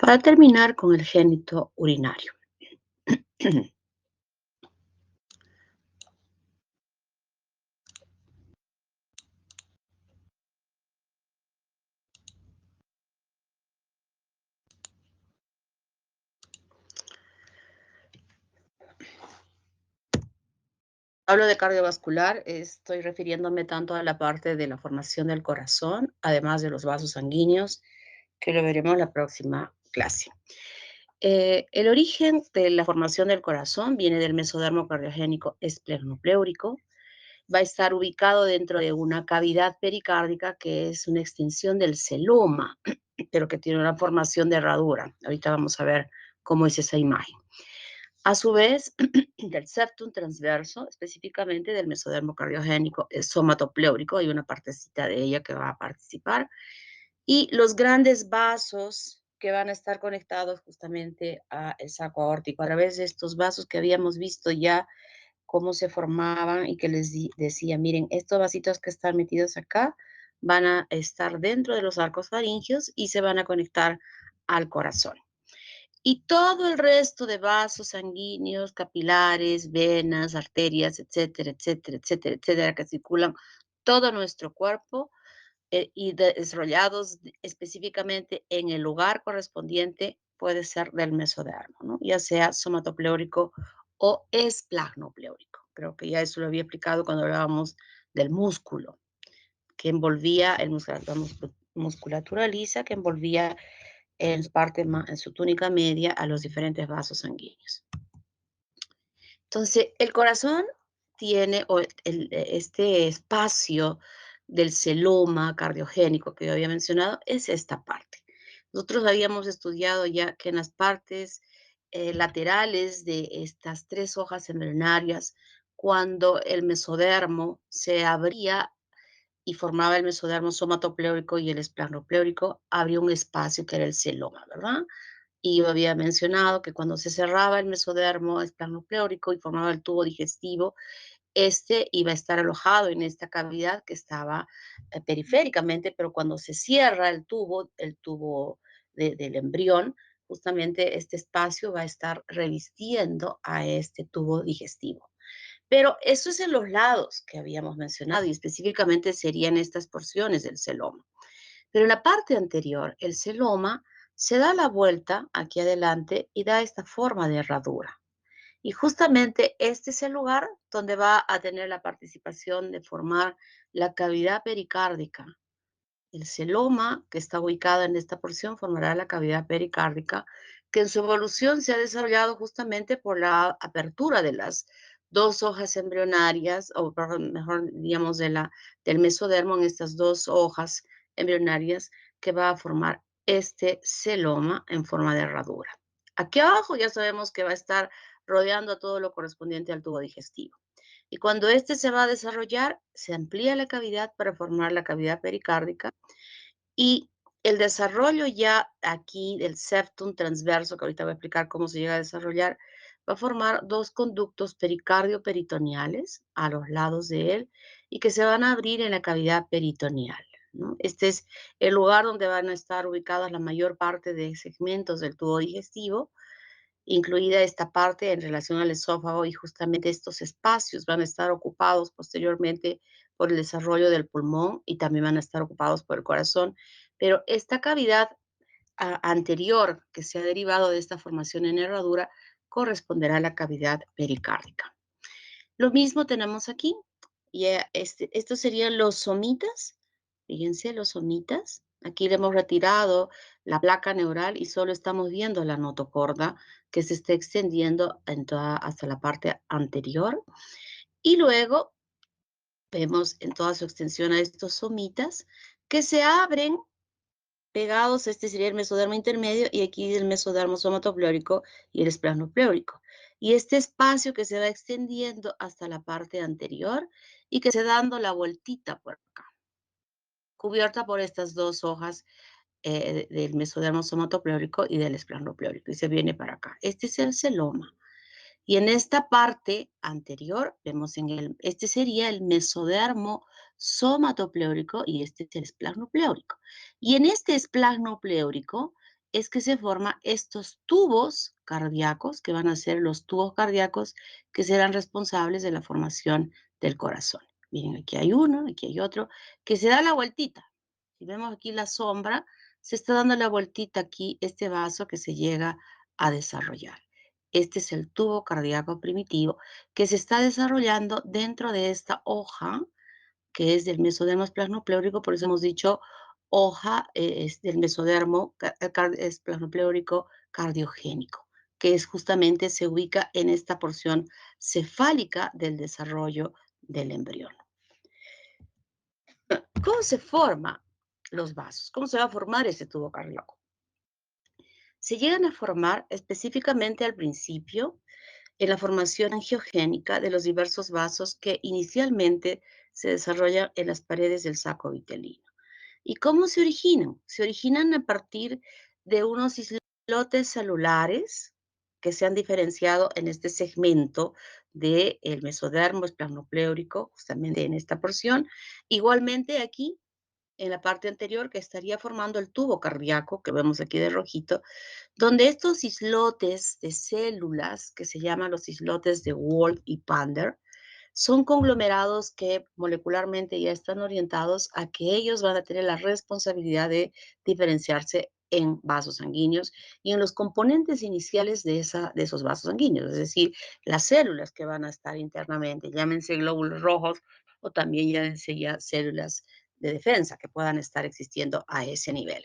Para terminar con el génito urinario. Hablo de cardiovascular, estoy refiriéndome tanto a la parte de la formación del corazón, además de los vasos sanguíneos, que lo veremos en la próxima clase. El origen de la formación del corazón viene del mesodermo cardiogénico esplenopleúrico. Va a estar ubicado dentro de una cavidad pericárdica que es una extensión del celoma, pero que tiene una formación de herradura. Ahorita vamos a ver cómo es esa imagen. A su vez, del septum transverso, específicamente del mesodermo cardiogénico somatopleúrico, hay una partecita de ella que va a participar, y los grandes vasos que van a estar conectados justamente al saco aórtico, a través de estos vasos que habíamos visto ya cómo se formaban y que les decía, miren, estos vasitos que están metidos acá van a estar dentro de los arcos faringeos y se van a conectar al corazón. Y todo el resto de vasos sanguíneos, capilares, venas, arterias, etcétera, etcétera, etcétera, etcétera, que circulan todo nuestro cuerpo y desarrollados específicamente en el lugar correspondiente, puede ser del mesodermo, ¿no? Ya sea somatopleúrico o esplagnopleúrico. Creo que ya eso lo había explicado cuando hablábamos del músculo, que envolvía la musculatura lisa, que envolvía en su túnica media a los diferentes vasos sanguíneos. Entonces, el corazón tiene este espacio del celoma cardiogénico que yo había mencionado, es esta parte. Nosotros habíamos estudiado ya que en las partes laterales de estas tres hojas embrionarias, cuando el mesodermo se abría y formaba el mesodermo somatopleúrico y el esplanopleúrico, habría un espacio que era el celoma, ¿verdad? Y yo había mencionado que cuando se cerraba el mesodermo esplanopleúrico y formaba el tubo digestivo, este iba a estar alojado en esta cavidad que estaba periféricamente, pero cuando se cierra el tubo del embrión, justamente este espacio va a estar revistiendo a este tubo digestivo. Pero eso es en los lados que habíamos mencionado y específicamente serían estas porciones del celoma. Pero en la parte anterior, el celoma se da la vuelta aquí adelante y da esta forma de herradura. Y justamente este es el lugar donde va a tener la participación de formar la cavidad pericárdica. El celoma, que está ubicado en esta porción, formará la cavidad pericárdica, que en su evolución se ha desarrollado justamente por la apertura de las dos hojas embrionarias, o mejor digamos del mesodermo en estas dos hojas embrionarias, que va a formar este celoma en forma de herradura. Aquí abajo ya sabemos que va a estar rodeando a todo lo correspondiente al tubo digestivo. Y cuando este se va a desarrollar, se amplía la cavidad para formar la cavidad pericárdica y el desarrollo ya aquí del septum transverso, que ahorita voy a explicar cómo se llega a desarrollar, va a formar dos conductos pericardio-peritoneales a los lados de él y que se van a abrir en la cavidad peritoneal, ¿no? Este es el lugar donde van a estar ubicadas la mayor parte de segmentos del tubo digestivo, incluida esta parte en relación al esófago, y justamente estos espacios van a estar ocupados posteriormente por el desarrollo del pulmón y también van a estar ocupados por el corazón, pero esta cavidad anterior que se ha derivado de esta formación en herradura corresponderá a la cavidad pericárdica. Lo mismo tenemos aquí, y estos serían los somitas. Fíjense, los somitas. Aquí le hemos retirado la placa neural y solo estamos viendo la notocorda que se está extendiendo hasta la parte anterior. Y luego vemos en toda su extensión a estos somitas que se abren pegados. Este sería el mesodermo intermedio y aquí el mesodermo somatopleúrico y el esplanopleúrico. Y este espacio que se va extendiendo hasta la parte anterior y que se dando la vueltita por acá, cubierta por estas dos hojas del mesodermo somatopleúrico y del esplanopleúrico, y se viene para acá. Este es el celoma. Y en esta parte anterior, vemos este sería el mesodermo somatopleúrico y este es el esplanopleúrico. Y en este esplanopleúrico es que se forman estos tubos cardíacos, que van a ser los tubos cardíacos que serán responsables de la formación del corazón. Miren, aquí hay uno, aquí hay otro, que se da la vueltita. Si vemos aquí la sombra, se está dando la vueltita aquí, este vaso que se llega a desarrollar. Este es el tubo cardíaco primitivo que se está desarrollando dentro de esta hoja que es del mesodermo plasmopleúrico, por eso hemos dicho hoja es del mesodermo es plasmopleúrico cardiogénico, que es justamente se ubica en esta porción cefálica del desarrollo del embrión. ¿Cómo se forman los vasos? ¿Cómo se va a formar ese tubo cardíaco? Se llegan a formar específicamente al principio en la formación angiogénica de los diversos vasos que inicialmente se desarrollan en las paredes del saco vitelino. ¿Y cómo se originan? Se originan a partir de unos islotes celulares que se han diferenciado en este segmento del mesodermo esplanopleúrico, justamente en esta porción. Igualmente aquí, en la parte anterior, que estaría formando el tubo cardíaco, que vemos aquí de rojito, donde estos islotes de células, que se llaman los islotes de Wolf y Pander, son conglomerados que molecularmente ya están orientados a que ellos van a tener la responsabilidad de diferenciarse en vasos sanguíneos y en los componentes iniciales de esos vasos sanguíneos, es decir, las células que van a estar internamente, llámense glóbulos rojos o también llámense ya células de defensa que puedan estar existiendo a ese nivel.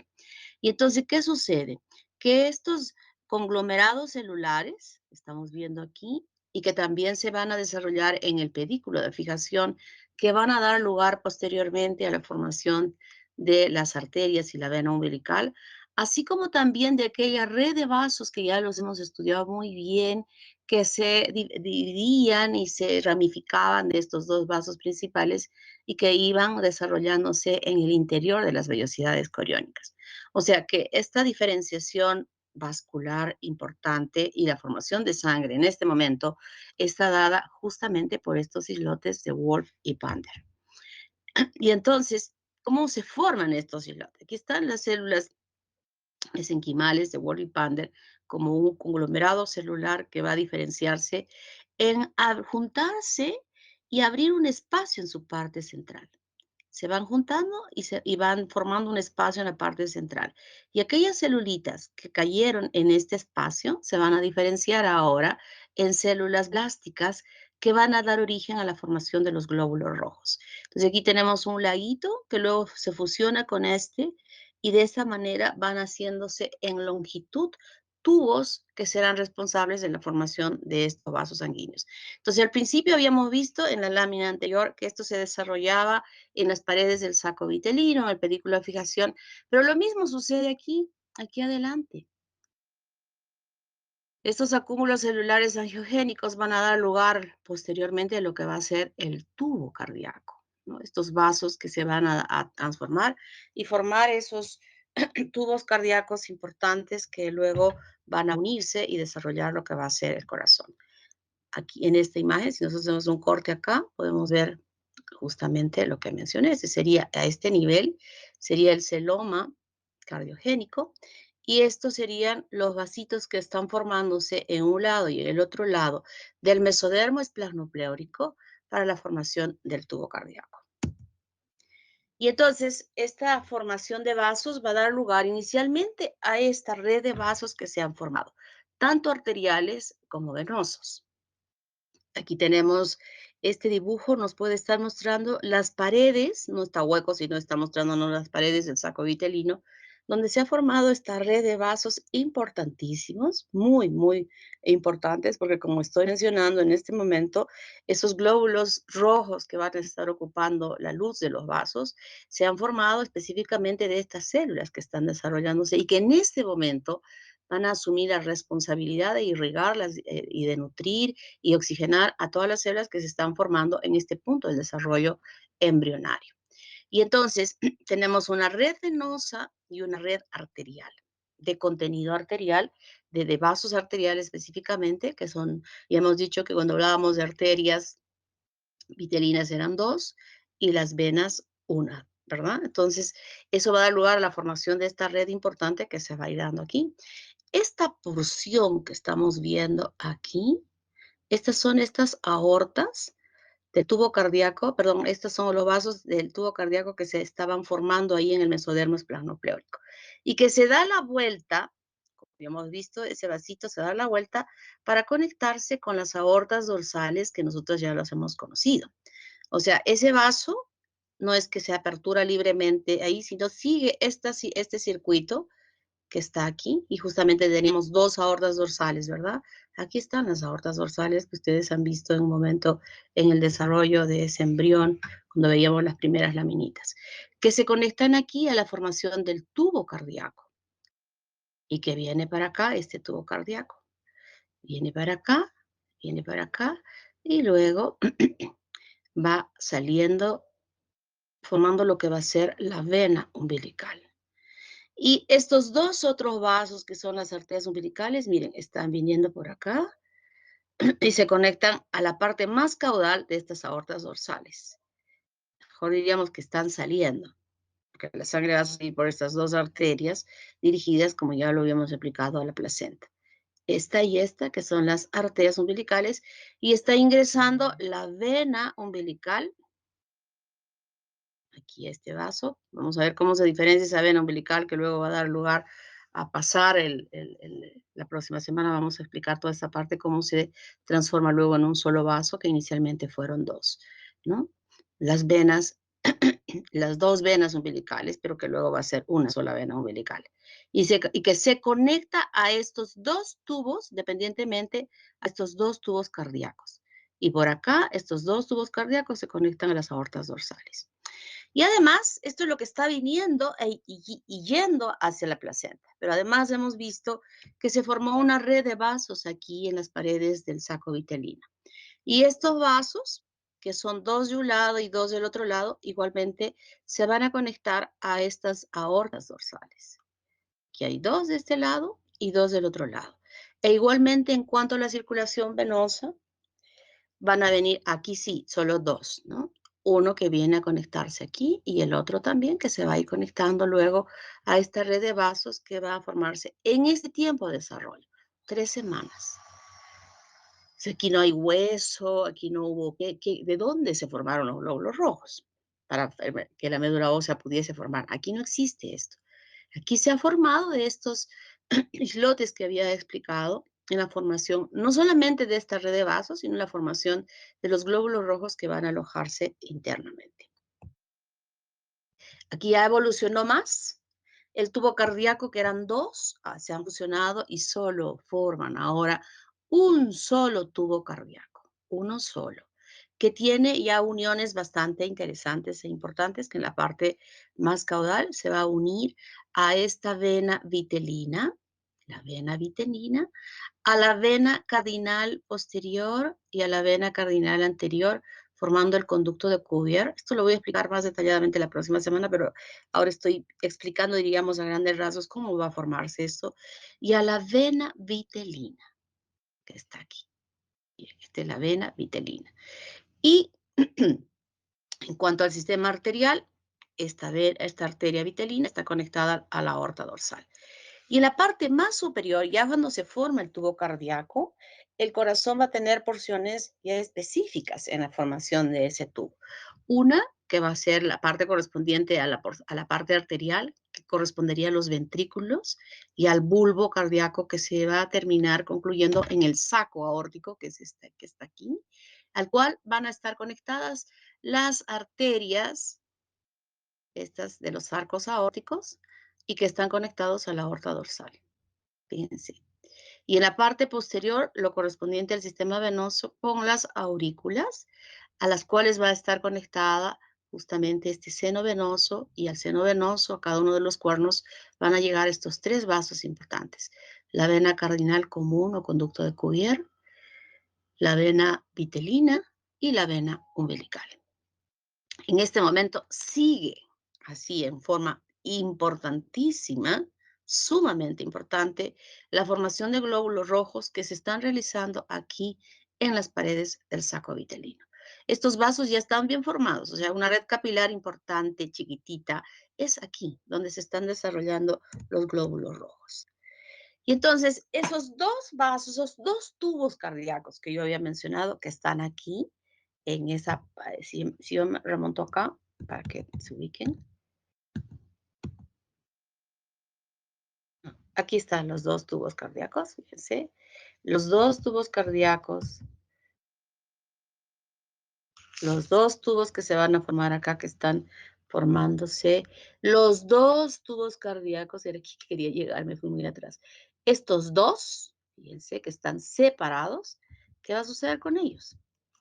Y entonces, ¿qué sucede? Que estos conglomerados celulares, estamos viendo aquí, y que también se van a desarrollar en el pedículo de fijación, que van a dar lugar posteriormente a la formación de las arterias y la vena umbilical, así como también de aquella red de vasos que ya los hemos estudiado muy bien, que se dividían y se ramificaban de estos dos vasos principales y que iban desarrollándose en el interior de las vellosidades coriónicas. O sea que esta diferenciación vascular importante y la formación de sangre en este momento está dada justamente por estos islotes de Wolf y Pander. Y entonces, ¿cómo se forman estos islotes? Aquí están las células mesenquimales de Wolf y Pander como un conglomerado celular que va a diferenciarse en juntarse y abrir un espacio en su parte central. Se van juntando y van formando un espacio en la parte central. Y aquellas celulitas que cayeron en este espacio se van a diferenciar ahora en células blásticas que van a dar origen a la formación de los glóbulos rojos. Entonces aquí tenemos un laguito que luego se fusiona con este y de esa manera van haciéndose en longitud tubos que serán responsables de la formación de estos vasos sanguíneos. Entonces, al principio habíamos visto en la lámina anterior que esto se desarrollaba en las paredes del saco vitelino, en el pedículo de fijación, pero lo mismo sucede aquí, aquí adelante. Estos acúmulos celulares angiogénicos van a dar lugar posteriormente a lo que va a ser el tubo cardíaco, ¿no? Estos vasos que se van a transformar y formar esos tubos cardíacos importantes que luego van a unirse y desarrollar lo que va a ser el corazón. Aquí en esta imagen, si nosotros hacemos un corte acá, podemos ver justamente lo que mencioné. Ese sería a este nivel, sería el celoma cardiogénico, y estos serían los vasitos que están formándose en un lado y en el otro lado del mesodermo esplasmopleúrico para la formación del tubo cardíaco. Y entonces, esta formación de vasos va a dar lugar inicialmente a esta red de vasos que se han formado, tanto arteriales como venosos. Aquí tenemos este dibujo, nos puede estar mostrando las paredes, no está hueco, sino está mostrándonos las paredes del saco vitelino, donde se ha formado esta red de vasos importantísimos, muy, muy importantes, porque como estoy mencionando en este momento, esos glóbulos rojos que van a estar ocupando la luz de los vasos se han formado específicamente de estas células que están desarrollándose y que en este momento van a asumir la responsabilidad de irrigarlas y de nutrir y oxigenar a todas las células que se están formando en este punto del desarrollo embrionario. Y entonces tenemos una red venosa y una red arterial, de contenido arterial, de vasos arteriales específicamente, que son, ya hemos dicho que cuando hablábamos de arterias vitelinas eran dos y las venas una. ¿verdad? Entonces, eso va a dar lugar a la formación de esta red importante que se va a ir dando aquí. Esta porción que estamos viendo aquí, estas son estas aortas del tubo cardíaco, perdón, estos son los vasos del tubo cardíaco que se estaban formando ahí en el mesodermo esplanopleórico y que se da la vuelta, como ya hemos visto, ese vasito se da la vuelta para conectarse con las aortas dorsales que nosotros ya los hemos conocido. O sea, ese vaso no es que se apertura libremente ahí, sino sigue este circuito que está aquí y justamente tenemos dos aortas dorsales, ¿verdad? Aquí están las aortas dorsales que ustedes han visto en un momento en el desarrollo de ese embrión, cuando veíamos las primeras laminitas, que se conectan aquí a la formación del tubo cardíaco y que viene para acá, este tubo cardíaco, viene para acá y luego va saliendo, formando lo que va a ser la vena umbilical. Y estos dos otros vasos que son las arterias umbilicales, miren, están viniendo por acá y se conectan a la parte más caudal de estas aortas dorsales. Mejor diríamos que están saliendo, porque la sangre va a salir por estas dos arterias dirigidas, como ya lo habíamos explicado, a la placenta. Esta y esta, que son las arterias umbilicales, y está ingresando la vena umbilical aquí este vaso. Vamos a ver cómo se diferencia esa vena umbilical que luego va a dar lugar a pasar la próxima semana. Vamos a explicar toda esta parte, cómo se transforma luego en un solo vaso, que inicialmente fueron dos, ¿no? Las venas, las dos venas umbilicales, pero que luego va a ser una sola vena umbilical. Y que se conecta a estos dos tubos, dependientemente a estos dos tubos cardíacos. Y por acá, estos dos tubos cardíacos se conectan a las aortas dorsales. Y además, esto es lo que está viniendo y yendo hacia la placenta. Pero además hemos visto que se formó una red de vasos aquí en las paredes del saco vitelino. Y estos vasos, que son dos de un lado y dos del otro lado, igualmente se van a conectar a estas aortas dorsales. Aquí hay dos de este lado y dos del otro lado. E igualmente en cuanto a la circulación venosa, van a venir aquí sí, solo dos, ¿no? Uno que viene a conectarse aquí y el otro también que se va a ir conectando luego a esta red de vasos que va a formarse en este tiempo de desarrollo, 3 semanas. O sea, aquí no hay hueso, aquí no hubo, ¿de dónde se formaron los glóbulos rojos? Para que la médula ósea pudiese formar. Aquí no existe esto. Aquí se ha formado de estos islotes que había explicado en la formación, no solamente de esta red de vasos, sino en la formación de los glóbulos rojos que van a alojarse internamente. Aquí ya evolucionó más. El tubo cardíaco, que eran dos, se han fusionado y solo forman ahora un solo tubo cardíaco, uno solo, que tiene ya uniones bastante interesantes e importantes, que en la parte más caudal se va a unir a esta vena vitelina, la vena vitelina, a la vena cardinal posterior y a la vena cardinal anterior, formando el conducto de Cuvier. Esto lo voy a explicar más detalladamente la próxima semana, pero ahora estoy explicando, diríamos, a grandes rasgos cómo va a formarse esto. Y a la vena vitelina, que está aquí. Esta es la vena vitelina. Y en cuanto al sistema arterial, esta arteria vitelina está conectada a la aorta dorsal. Y en la parte más superior, ya cuando se forma el tubo cardíaco, el corazón va a tener porciones ya específicas en la formación de ese tubo. Una que va a ser la parte correspondiente a la parte arterial, que correspondería a los ventrículos, y al bulbo cardíaco, que se va a terminar concluyendo en el saco aórtico, que es este que está aquí, al cual van a estar conectadas las arterias, estas de los arcos aórticos, y que están conectados a la aorta dorsal. Fíjense. Y en la parte posterior, lo correspondiente al sistema venoso con las aurículas, a las cuales va a estar conectada justamente este seno venoso, y al seno venoso, a cada uno de los cuernos, van a llegar estos tres vasos importantes: la vena cardinal común o conducto de Cuvier, la vena vitelina y la vena umbilical. En este momento sigue así en forma importantísima, sumamente importante, la formación de glóbulos rojos que se están realizando aquí en las paredes del saco vitelino. Estos vasos ya están bien formados, o sea, una red capilar importante, chiquitita, es aquí donde se están desarrollando los glóbulos rojos. Y entonces, esos dos vasos, esos dos tubos cardíacos que yo había mencionado, que están aquí, en esa, si yo me remonto acá, para que se ubiquen. Aquí están los dos tubos cardíacos, fíjense. Los dos tubos cardíacos, los dos tubos que se van a formar acá, que están formándose, los dos tubos cardíacos, era aquí que quería llegar, me fui muy atrás. Estos dos, fíjense que están separados, ¿qué va a suceder con ellos?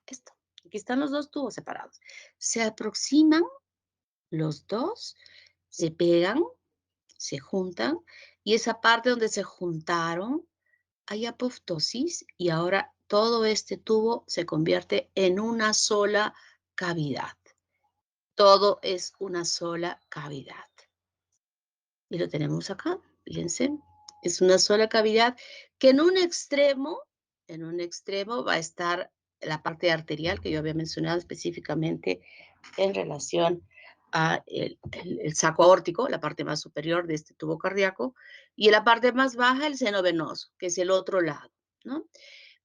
Esto, aquí están los dos tubos separados. Se aproximan los dos, se pegan, se juntan, y esa parte donde se juntaron, hay apoptosis y ahora todo este tubo se convierte en una sola cavidad. Todo es una sola cavidad. Y lo tenemos acá, fíjense. Es una sola cavidad que en un extremo va a estar la parte arterial que yo había mencionado específicamente en relación a el saco aórtico, la parte más superior de este tubo cardíaco, y en la parte más baja el seno venoso, que es el otro lado, ¿no?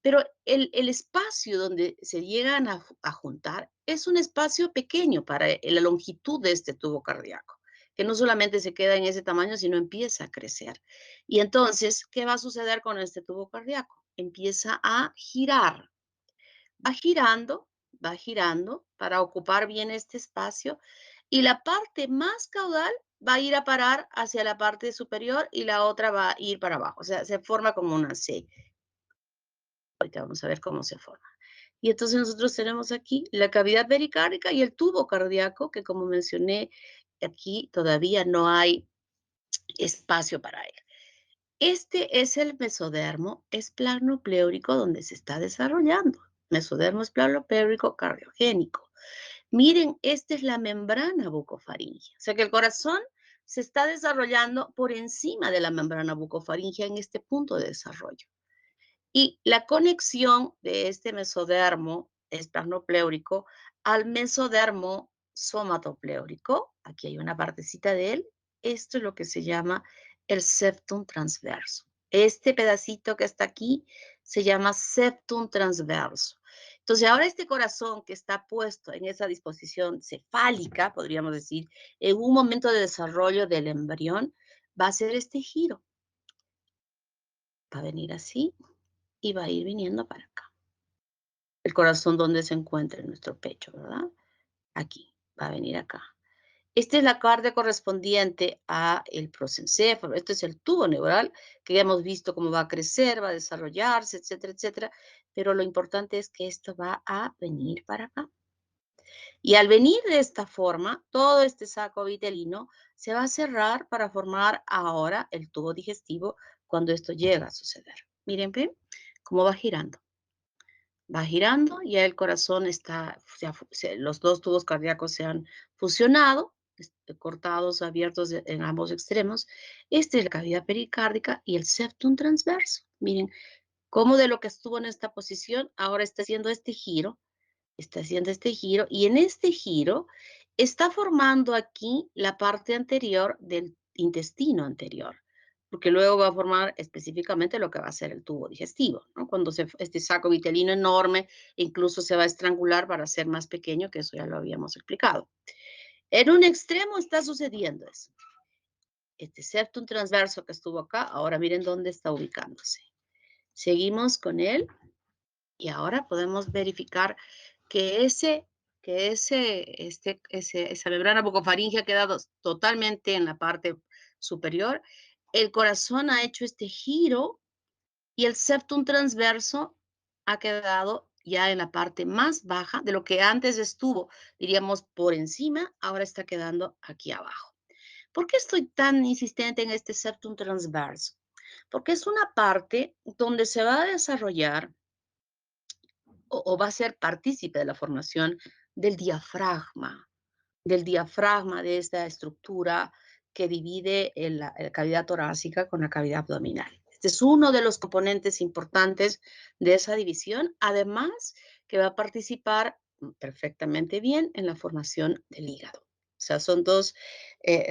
Pero el espacio donde se llegan a juntar es un espacio pequeño para la longitud de este tubo cardíaco, que no solamente se queda en ese tamaño, sino empieza a crecer. Y entonces, ¿qué va a suceder con este tubo cardíaco? Empieza a girar, va girando, va girando para ocupar bien este espacio y la parte más caudal va a ir a parar hacia la parte superior y la otra va a ir para abajo. O sea, se forma como una C. Ahorita vamos a ver cómo se forma. Y entonces nosotros tenemos aquí la cavidad pericárdica y el tubo cardíaco, que como mencioné, aquí todavía no hay espacio para él. Este es el mesodermo esplanopleúrico donde se está desarrollando. Mesodermo esplanopleúrico cardiogénico. Miren, esta es la membrana bucofaringea. O sea que el corazón se está desarrollando por encima de la membrana bucofaringea en este punto de desarrollo. Y la conexión de este mesodermo esternopleúrico al mesodermo somatopleúrico, aquí hay una partecita de él, esto es lo que se llama el septum transverso. Este pedacito que está aquí se llama septum transverso. Entonces, ahora este corazón que está puesto en esa disposición cefálica, podríamos decir, en un momento de desarrollo del embrión, va a hacer este giro. Va a venir así y va a ir viniendo para acá. El corazón donde se encuentra en nuestro pecho, ¿verdad? Aquí, va a venir acá. Esta es la parte correspondiente a el prosencéfalo. Este es el tubo neural que ya hemos visto cómo va a crecer, va a desarrollarse, etcétera, etcétera. Pero lo importante es que esto va a venir para acá. Y al venir de esta forma, todo este saco vitelino se va a cerrar para formar ahora el tubo digestivo cuando esto llega a suceder. Miren, ¿ven? Cómo va girando. Va girando, ya el corazón está, los dos tubos cardíacos se han fusionado, cortados, abiertos en ambos extremos. Esta es la cavidad pericárdica y el septum transverso. Miren cómo de lo que estuvo en esta posición, ahora está haciendo este giro, y en este giro está formando aquí la parte anterior del intestino anterior, porque luego va a formar específicamente lo que va a ser el tubo digestivo, ¿no? Cuando este saco vitelino enorme incluso se va a estrangular para ser más pequeño, que eso ya lo habíamos explicado. En un extremo está sucediendo eso. Este septum transverso que estuvo acá, ahora miren dónde está ubicándose. Seguimos con él. Y ahora podemos verificar que esa membrana bucofaringea ha quedado totalmente en la parte superior. El corazón ha hecho este giro y el septum transverso ha quedado ya en la parte más baja de lo que antes estuvo, diríamos por encima, ahora está quedando aquí abajo. ¿Por qué estoy tan insistente en este septum transverso? Porque es una parte donde se va a desarrollar o va a ser partícipe de la formación del diafragma de esta estructura que divide la cavidad torácica con la cavidad abdominal. Este es uno de los componentes importantes de esa división, además que va a participar perfectamente bien en la formación del hígado. O sea, son dos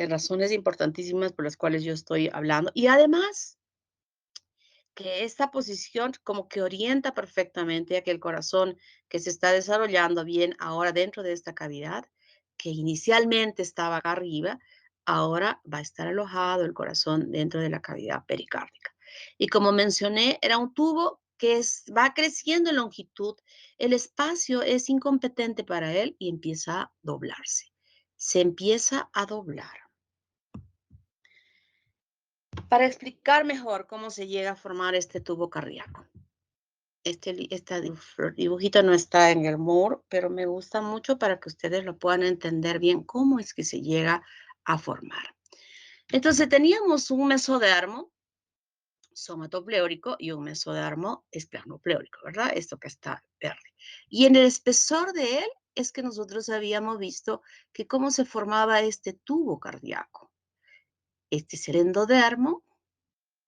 razones importantísimas por las cuales yo estoy hablando. Y además, que esta posición como que orienta perfectamente a que el corazón que se está desarrollando bien ahora dentro de esta cavidad, que inicialmente estaba acá arriba, ahora va a estar alojado el corazón dentro de la cavidad pericárdica. Y como mencioné, era un tubo que va creciendo en longitud, el espacio es incompetente para él y empieza a doblarse. Se empieza a doblar. Para explicar mejor cómo se llega a formar este tubo cardíaco. Dibujito no está en el Moore, pero me gusta mucho para que ustedes lo puedan entender bien cómo es que se llega a formar. Entonces teníamos un mesodermo somatopleórico y un mesodermo esternopleórico, ¿verdad? Esto que está verde. Y en el espesor de él es que nosotros habíamos visto que cómo se formaba este tubo cardíaco. Este es el endodermo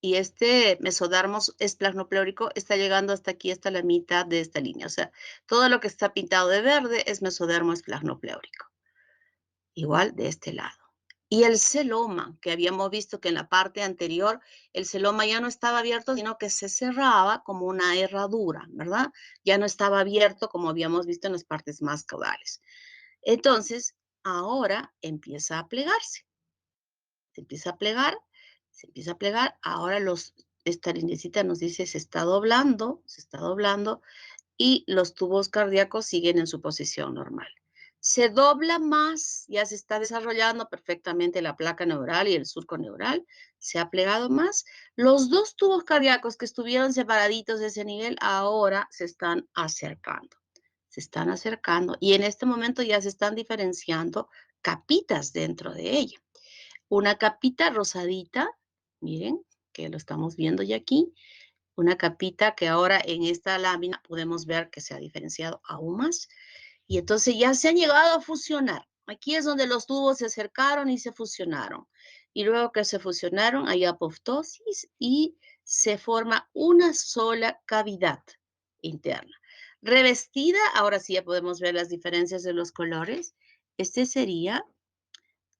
y este mesodermo esplanopleórico está llegando hasta aquí, hasta la mitad de esta línea. O sea, todo lo que está pintado de verde es mesodermo esplanopleórico. Igual de este lado. Y el celoma, que habíamos visto que en la parte anterior el celoma ya no estaba abierto, sino que se cerraba como una herradura, ¿verdad? Ya no estaba abierto como habíamos visto en las partes más caudales. Entonces, ahora empieza a plegarse. Se empieza a plegar, se empieza a plegar. Ahora esta linecita nos dice se está doblando y los tubos cardíacos siguen en su posición normal. Se dobla más, ya se está desarrollando perfectamente la placa neural y el surco neural, se ha plegado más. Los dos tubos cardíacos que estuvieron separaditos de ese nivel ahora se están acercando. Se están acercando y en este momento ya se están diferenciando capitas dentro de ella. Una capita rosadita, miren, que lo estamos viendo ya aquí, una capita que ahora en esta lámina podemos ver que se ha diferenciado aún más. Y entonces ya se han llegado a fusionar. Aquí es donde los tubos se acercaron y se fusionaron. Y luego que se fusionaron hay apoptosis y se forma una sola cavidad interna. Revestida, ahora sí ya podemos ver las diferencias de los colores. Este sería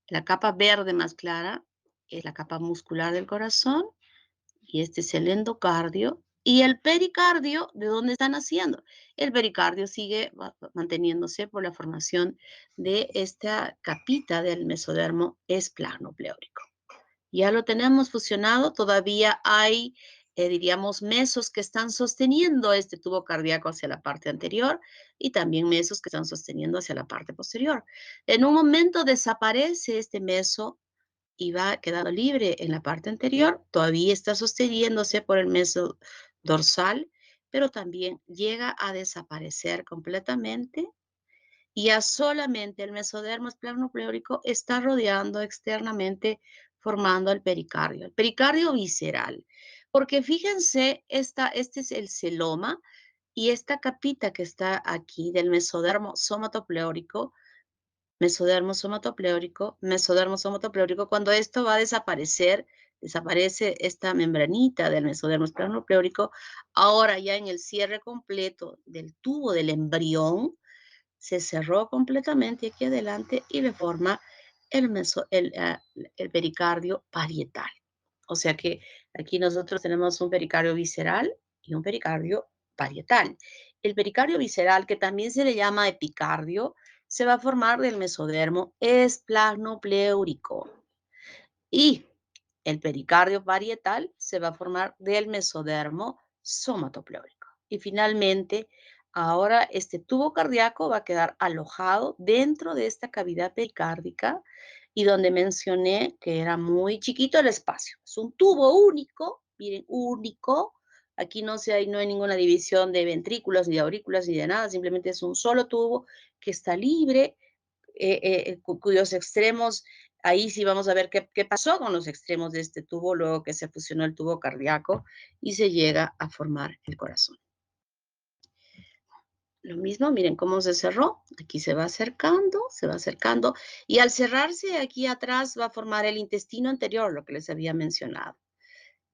la capa verde más clara, es la capa muscular del corazón y este es el endocardio. Y el pericardio, ¿de dónde están haciendo? El pericardio sigue manteniéndose por la formación de esta capita del mesodermo esplanopleórico. Ya lo tenemos fusionado, todavía hay, diríamos, mesos que están sosteniendo este tubo cardíaco hacia la parte anterior y también mesos que están sosteniendo hacia la parte posterior. En un momento desaparece este meso y va quedando libre en la parte anterior, todavía está sosteniéndose por el meso dorsal, pero también llega a desaparecer completamente y ya solamente el mesodermo esplanopleórico está rodeando externamente formando el pericardio visceral. Porque fíjense, este es el celoma y esta capita que está aquí del mesodermo somatopleórico mesodermo somatopleórico, cuando esto va a desaparecer, desaparece esta membranita del mesodermo esplanopleórico, ahora ya en el cierre completo del tubo del embrión, se cerró completamente aquí adelante y le forma el pericardio parietal. O sea que aquí nosotros tenemos un pericardio visceral y un pericardio parietal. El pericardio visceral, que también se le llama epicardio, se va a formar del mesodermo esplanopleúrico. Y el pericardio parietal se va a formar del mesodermo somatopleúrico. Y finalmente, ahora este tubo cardíaco va a quedar alojado dentro de esta cavidad pericárdica y donde mencioné que era muy chiquito el espacio. Es un tubo único, miren, único. Aquí no hay ninguna división de ventrículos, ni de aurículas, ni de nada. Simplemente es un solo tubo que está libre, cuyos extremos, ahí sí vamos a ver qué pasó con los extremos de este tubo luego que se fusionó el tubo cardíaco y se llega a formar el corazón. Lo mismo, miren cómo se cerró. Aquí se va acercando y al cerrarse aquí atrás va a formar el intestino anterior, lo que les había mencionado.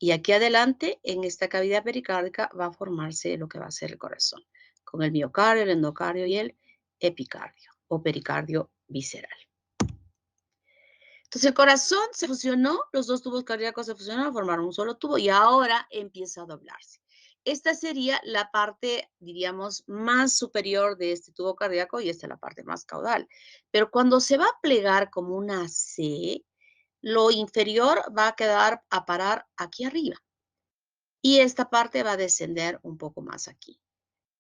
Y aquí adelante, en esta cavidad pericárdica, va a formarse lo que va a ser el corazón, con el miocardio, el endocardio y el epicardio o pericardio visceral. Entonces el corazón se fusionó, los dos tubos cardíacos se fusionaron, formaron un solo tubo y ahora empieza a doblarse. Esta sería la parte, diríamos, más superior de este tubo cardíaco y esta es la parte más caudal. Pero cuando se va a plegar como una C, lo inferior va a quedar a parar aquí arriba y esta parte va a descender un poco más aquí,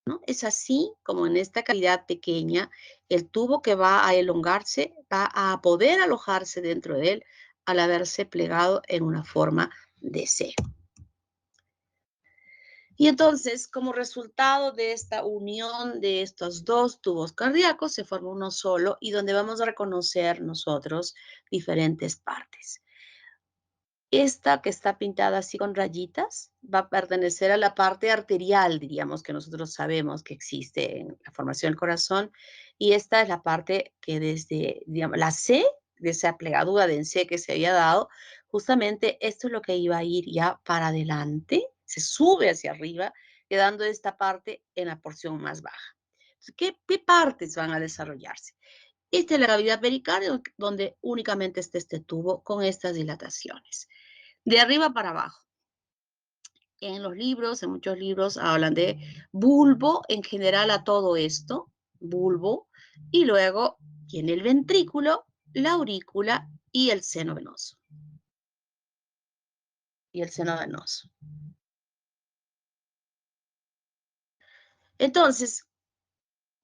¿no? Es así como en esta cavidad pequeña, el tubo que va a elongarse va a poder alojarse dentro de él al haberse plegado en una forma de C. Y entonces, como resultado de esta unión de estos dos tubos cardíacos, se forma uno solo y donde vamos a reconocer nosotros diferentes partes. Esta que está pintada así con rayitas va a pertenecer a la parte arterial, diríamos, que nosotros sabemos que existe en la formación del corazón. Y esta es la parte que desde, digamos, la C, de esa plegadura de en C que se había dado, justamente esto es lo que iba a ir ya para adelante, se sube hacia arriba, quedando esta parte en la porción más baja. Entonces, ¿qué partes van a desarrollarse? Esta es la cavidad pericardio, donde únicamente está este tubo con estas dilataciones. De arriba para abajo. En los libros, en muchos libros, hablan de bulbo en general a todo esto, bulbo, y luego tiene el ventrículo, la aurícula y el seno venoso. Y el seno venoso. Entonces,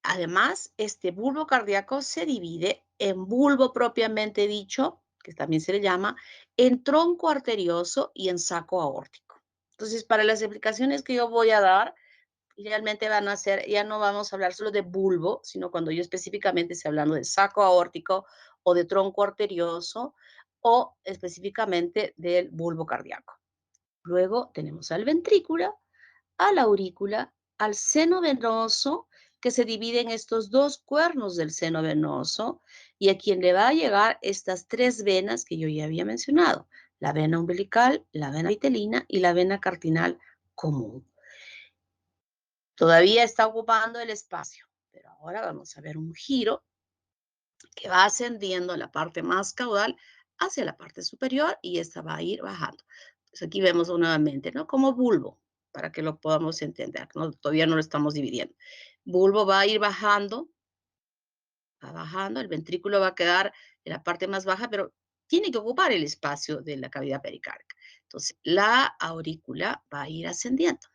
además, este bulbo cardíaco se divide en bulbo propiamente dicho, que también se le llama, en tronco arterioso y en saco aórtico. Entonces, para las explicaciones que yo voy a dar, realmente van a ser, ya no vamos a hablar solo de bulbo, sino cuando yo específicamente esté hablando de saco aórtico o de tronco arterioso o específicamente del bulbo cardíaco. Luego tenemos al ventrículo, a la aurícula, al seno venoso, que se divide en estos dos cuernos del seno venoso y a quien le va a llegar estas tres venas que yo ya había mencionado, la vena umbilical, la vena vitelina y la vena cartinal común. Todavía está ocupando el espacio, pero ahora vamos a ver un giro que va ascendiendo la parte más caudal hacia la parte superior y esta va a ir bajando. Pues aquí vemos nuevamente, ¿no? Como bulbo, para que lo podamos entender, ¿no? Todavía no lo estamos dividiendo. Bulbo va a ir bajando, va bajando, el ventrículo va a quedar en la parte más baja, pero tiene que ocupar el espacio de la cavidad pericárdica. Entonces, la aurícula va a ir ascendiendo.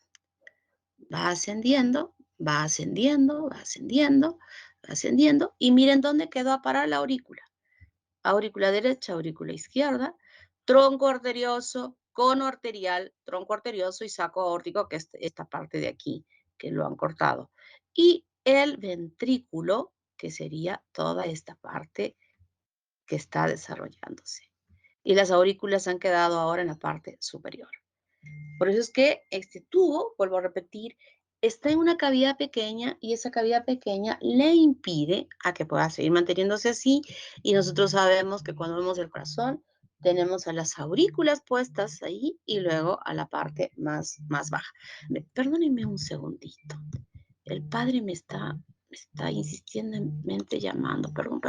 Va ascendiendo, va ascendiendo, va ascendiendo, va ascendiendo. Y miren dónde quedó a parar la aurícula. Aurícula derecha, aurícula izquierda, tronco arterioso, cono arterial, tronco arterioso y saco aórtico, que es esta parte de aquí, que lo han cortado. Y el ventrículo, que sería toda esta parte que está desarrollándose. Y las aurículas han quedado ahora en la parte superior. Por eso es que este tubo, vuelvo a repetir, está en una cavidad pequeña y esa cavidad pequeña le impide a que pueda seguir manteniéndose así. Y nosotros sabemos que cuando vemos el corazón, tenemos a las aurículas puestas ahí y luego a la parte más baja. Perdónenme un segundito. El padre me está insistentemente llamando. Perdón.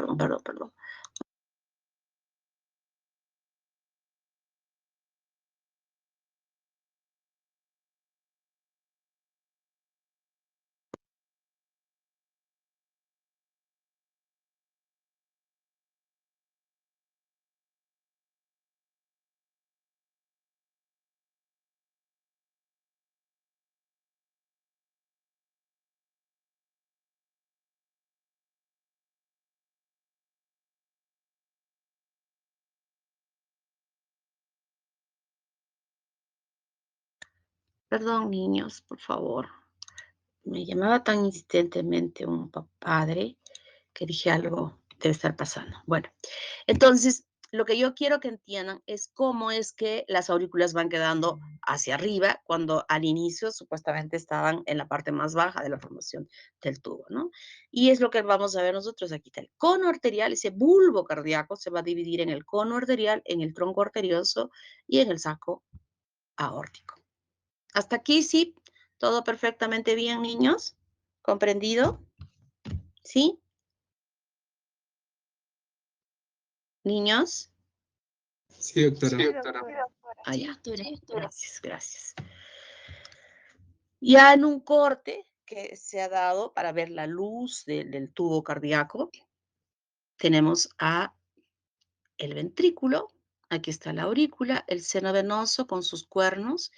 Perdón, niños, por favor. Me llamaba tan insistentemente un padre que dije algo debe estar pasando. Bueno, entonces lo que yo quiero que entiendan es cómo es que las aurículas van quedando hacia arriba cuando al inicio supuestamente estaban en la parte más baja de la formación del tubo, ¿no? Y es lo que vamos a ver nosotros aquí. El cono arterial, ese bulbo cardíaco, se va a dividir en el cono arterial, en el tronco arterioso y en el saco aórtico. Hasta aquí sí, todo perfectamente bien, niños. ¿Comprendido? ¿Sí? ¿Niños? Sí, doctora. Sí, doctora. Ah, ya. Gracias, gracias. Ya en un corte que se ha dado para ver la luz del tubo cardíaco, tenemos a el ventrículo, aquí está la aurícula, el seno venoso con sus cuernos,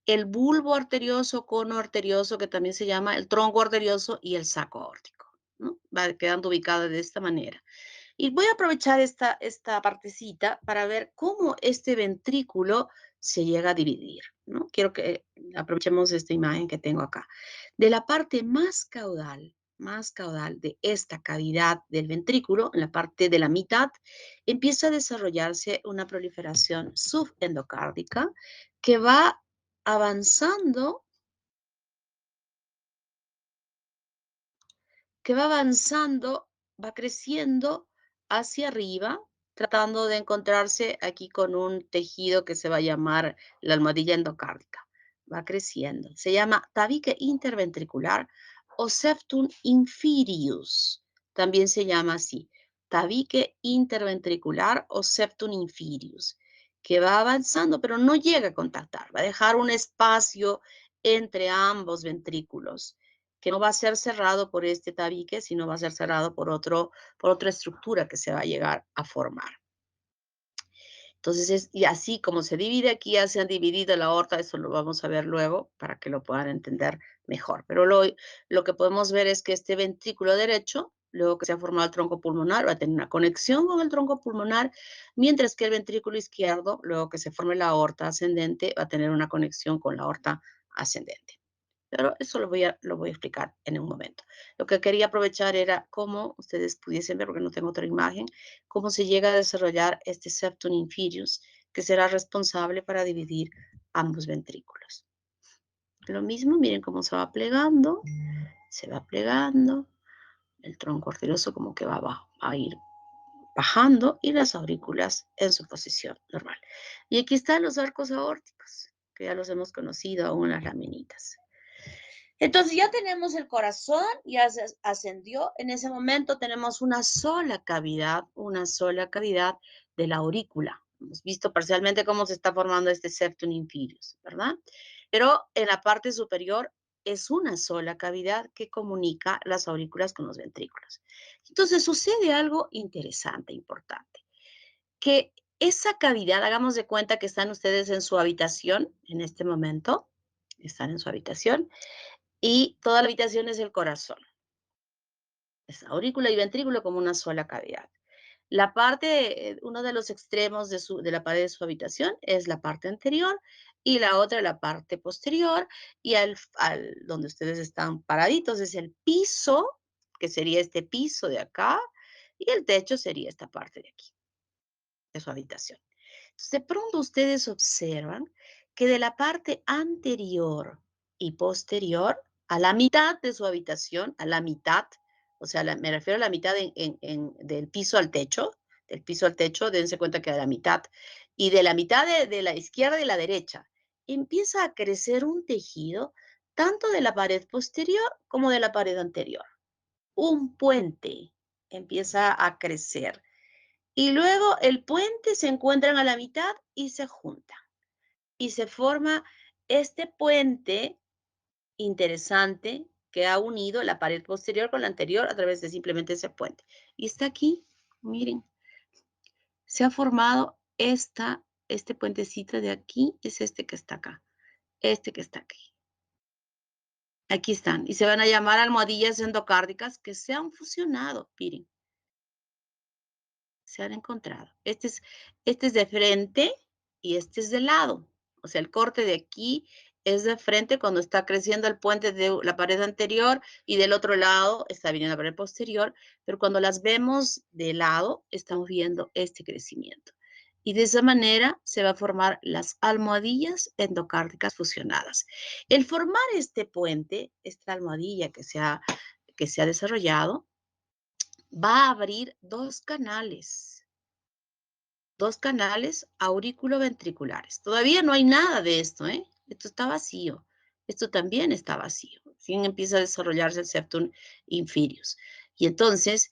el bulbo arterioso, cono arterioso, que también se llama el tronco arterioso y el saco aórtico, ¿no? Va quedando ubicado de esta manera. Y voy a aprovechar esta partecita para ver cómo este ventrículo se llega a dividir, ¿no? Quiero que aprovechemos esta imagen que tengo acá. De la parte más caudal de esta cavidad del ventrículo, en la parte de la mitad, empieza a desarrollarse una proliferación subendocárdica que va avanzando, va creciendo hacia arriba, tratando de encontrarse aquí con un tejido que se va a llamar la almohadilla endocárdica. Va creciendo. Se llama tabique interventricular o septum inferius. También se llama así, tabique interventricular o septum inferius, que va avanzando, pero no llega a contactar. Va a dejar un espacio entre ambos ventrículos que no va a ser cerrado por este tabique, sino va a ser cerrado por otra estructura que se va a llegar a formar. Entonces, y así como se divide aquí, ya se han dividido la aorta, eso lo vamos a ver luego para que lo puedan entender mejor. Pero lo que podemos ver es que este ventrículo derecho, luego que se ha formado el tronco pulmonar, va a tener una conexión con el tronco pulmonar, mientras que el ventrículo izquierdo, luego que se forme la aorta ascendente, va a tener una conexión con la aorta ascendente. Pero eso lo voy a explicar en un momento. Lo que quería aprovechar era cómo ustedes pudiesen ver, porque no tengo otra imagen, cómo se llega a desarrollar este septum inferius, que será responsable para dividir ambos ventrículos. Lo mismo, miren cómo se va plegando, el tronco arterioso como que va abajo, va a ir bajando y las aurículas en su posición normal. Y aquí están los arcos aórticos, que ya los hemos conocido aún en las laminitas. Entonces ya tenemos el corazón, ya se ascendió. En ese momento tenemos una sola cavidad de la aurícula. Hemos visto parcialmente cómo se está formando este septum inferius, ¿verdad? Pero en la parte superior es una sola cavidad que comunica las aurículas con los ventrículos. Entonces sucede algo interesante, importante, que esa cavidad, hagamos de cuenta que están ustedes en su habitación en este momento, están en su habitación, y toda la habitación es el corazón. Es aurícula y ventrículo como una sola cavidad. La parte, uno de los extremos de la pared de su habitación es la parte anterior y la otra la parte posterior, y donde ustedes están paraditos es el piso, que sería este piso de acá, y el techo sería esta parte de aquí, de su habitación. Entonces, de pronto ustedes observan que de la parte anterior y posterior, a la mitad de su habitación, a la mitad, o sea, me refiero a la mitad del piso al techo, dense cuenta que a la mitad, y de la mitad de la izquierda y la derecha, empieza a crecer un tejido tanto de la pared posterior como de la pared anterior. Un puente empieza a crecer y luego el puente se encuentran a la mitad y se juntan. Y se forma este puente interesante que ha unido la pared posterior con la anterior a través de simplemente ese puente. Y está aquí, miren, se ha formado este puentecito de aquí, es este que está acá, este que está aquí. Aquí están, y se van a llamar almohadillas endocárdicas que se han fusionado, miren. Se han encontrado. Este es de frente y este es de lado. O sea, el corte de aquí es de frente cuando está creciendo el puente de la pared anterior y del otro lado está viniendo la pared posterior, pero cuando las vemos de lado estamos viendo este crecimiento. Y de esa manera se va a formar las almohadillas endocárdicas fusionadas. El formar este puente, esta almohadilla que se ha desarrollado, va a abrir dos canales aurículo-ventriculares. Todavía no hay nada de esto, ¿eh? Esto está vacío. Esto también está vacío. Recién empieza a desarrollarse el septum inferius. Y entonces,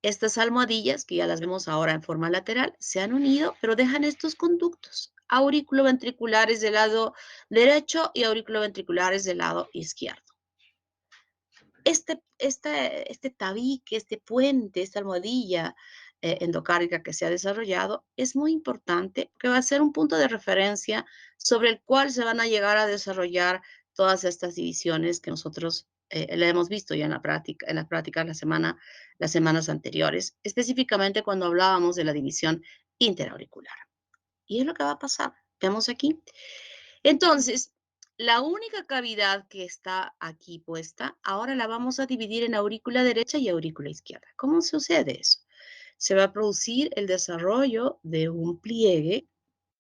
estas almohadillas, que ya las vemos ahora en forma lateral, se han unido, pero dejan estos conductos auriculoventriculares del lado derecho y auriculoventriculares del lado izquierdo. Este tabique, este puente, esta almohadilla endocárdica que se ha desarrollado es muy importante, que va a ser un punto de referencia sobre el cual se van a llegar a desarrollar todas estas divisiones que nosotros le hemos visto ya en la práctica las semanas anteriores, específicamente cuando hablábamos de la división interauricular. Y es lo que va a pasar. Vemos aquí. Entonces, la única cavidad que está aquí puesta, ahora la vamos a dividir en aurícula derecha y aurícula izquierda. ¿Cómo sucede eso? Se va a producir el desarrollo de un pliegue,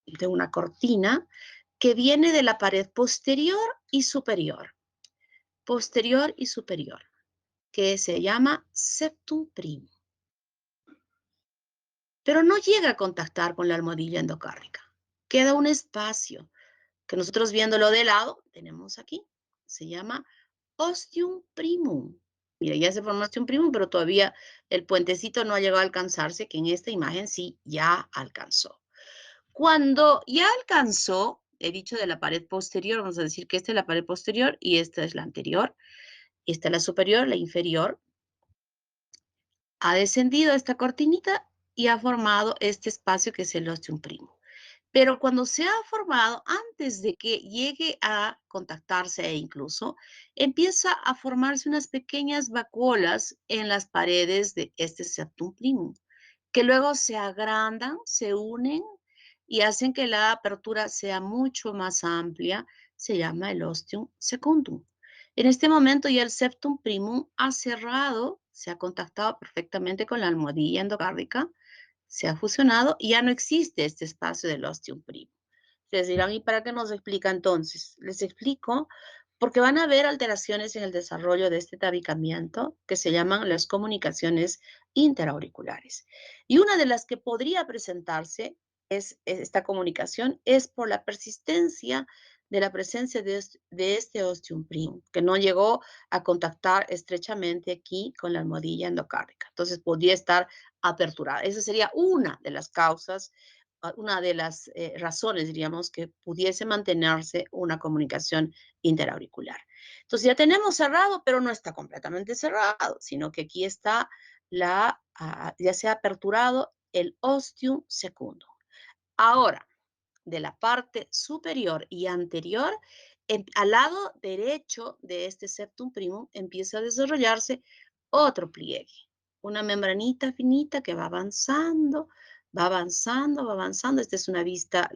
de una cortina, que viene de la pared posterior y superior. Posterior y superior, que se llama septum primum. Pero no llega a contactar con la almohadilla endocárdica. Queda un espacio que nosotros viéndolo de lado, tenemos aquí, se llama ostium primum. Mira, ya se formó ostium primum, pero todavía el puentecito no ha llegado a alcanzarse, que en esta imagen sí ya alcanzó. Cuando ya alcanzó, he dicho de la pared posterior, vamos a decir que esta es la pared posterior y esta es la anterior, esta es la superior, la inferior, ha descendido esta cortinita y ha formado este espacio que es el ostium primum. Pero cuando se ha formado, antes de que llegue a contactarse e incluso, empieza a formarse unas pequeñas vacuolas en las paredes de este septum primum, que luego se agrandan, se unen y hacen que la apertura sea mucho más amplia. Se llama el ostium secundum. En este momento ya el septum primum ha cerrado, se ha contactado perfectamente con la almohadilla endocárdica, se ha fusionado y ya no existe este espacio del ostium primum. Ustedes dirán, ¿y para qué nos explica entonces? Les explico porque van a haber alteraciones en el desarrollo de este tabicamiento que se llaman las comunicaciones interauriculares. Y una de las que podría presentarse es esta comunicación es por la persistencia de la presencia de este ostium primum, que no llegó a contactar estrechamente aquí con la almohadilla endocárdica. Entonces podría estar aperturada. Esa sería una de las causas, una de las razones, diríamos, que pudiese mantenerse una comunicación interauricular. Entonces ya tenemos cerrado, pero no está completamente cerrado, sino que aquí está ya se ha aperturado el ostium secundum. Ahora, de la parte superior y anterior, al lado derecho de este septum primum empieza a desarrollarse otro pliegue, una membranita finita que va avanzando, va avanzando, va avanzando. Esta es una vista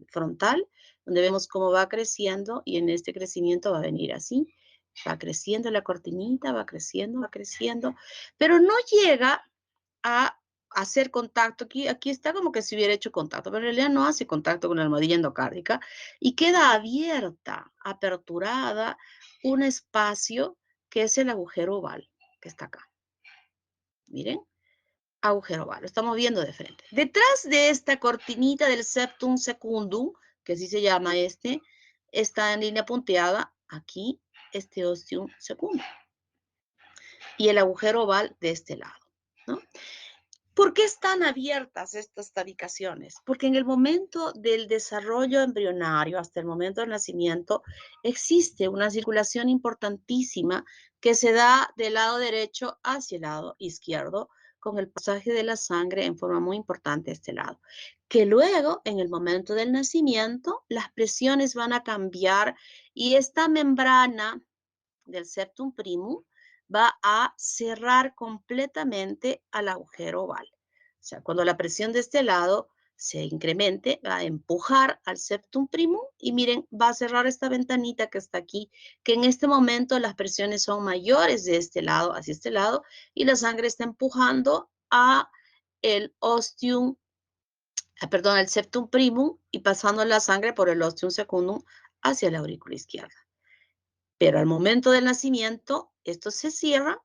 frontal, donde vemos cómo va creciendo y en este crecimiento va a venir así. Va creciendo la cortinita, va creciendo, pero no llega a hacer contacto. Aquí está como que si hubiera hecho contacto, pero en realidad no hace contacto con la almohadilla endocárdica y queda abierta, aperturada, un espacio que es el agujero oval, que está acá. Miren, agujero oval, lo estamos viendo de frente. Detrás de esta cortinita del septum secundum, que así se llama está en línea punteada aquí este ostium secundum y el agujero oval de este lado, ¿no? ¿Por qué están abiertas estas tabicaciones? Porque en el momento del desarrollo embrionario, hasta el momento del nacimiento, existe una circulación importantísima que se da del lado derecho hacia el lado izquierdo, con el pasaje de la sangre en forma muy importante a este lado. Que luego, en el momento del nacimiento, las presiones van a cambiar y esta membrana del septum primum va a cerrar completamente al agujero oval. O sea, cuando la presión de este lado se incremente, va a empujar al septum primum y miren, va a cerrar esta ventanita que está aquí, que en este momento las presiones son mayores de este lado hacia este lado y la sangre está empujando a el ostium, perdón, el septum primum y pasando la sangre por el ostium secundum hacia la aurícula izquierda. Pero al momento del nacimiento, esto se cierra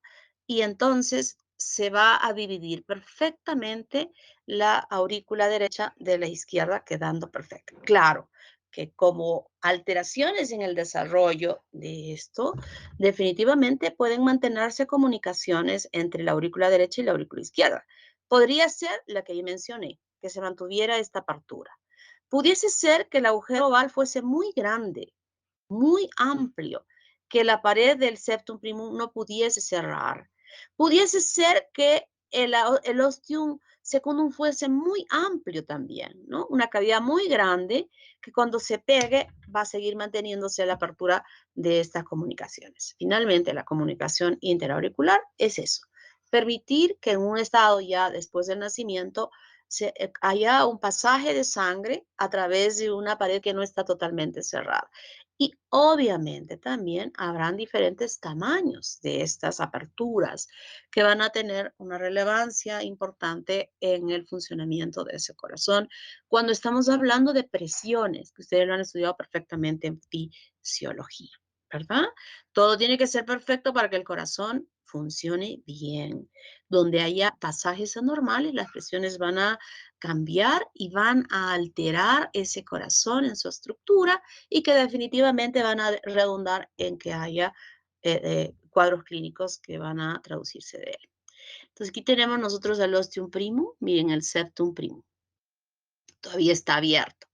y entonces se va a dividir perfectamente la aurícula derecha de la izquierda, quedando perfecta. Claro que como alteraciones en el desarrollo de esto, definitivamente pueden mantenerse comunicaciones entre la aurícula derecha y la aurícula izquierda. Podría ser la que yo mencioné, que se mantuviera esta apertura. Pudiese ser que el agujero oval fuese muy grande, muy amplio, que la pared del septum primum no pudiese cerrar. Pudiese ser que el ostium secundum fuese muy amplio también, ¿no? Una cavidad muy grande que cuando se pegue va a seguir manteniéndose la apertura de estas comunicaciones. Finalmente, la comunicación interauricular es eso, permitir que en un estado ya después del nacimiento haya un pasaje de sangre a través de una pared que no está totalmente cerrada. Y obviamente también habrán diferentes tamaños de estas aperturas que van a tener una relevancia importante en el funcionamiento de ese corazón. Cuando estamos hablando de presiones, que ustedes lo han estudiado perfectamente en fisiología, ¿verdad? Todo tiene que ser perfecto para que el corazón funcione bien. Donde haya pasajes anormales, las presiones van a cambiar y van a alterar ese corazón en su estructura y que definitivamente van a redundar en que haya cuadros clínicos que van a traducirse de él. Entonces aquí tenemos nosotros el ostium primum, miren el septum primum, todavía está abierto,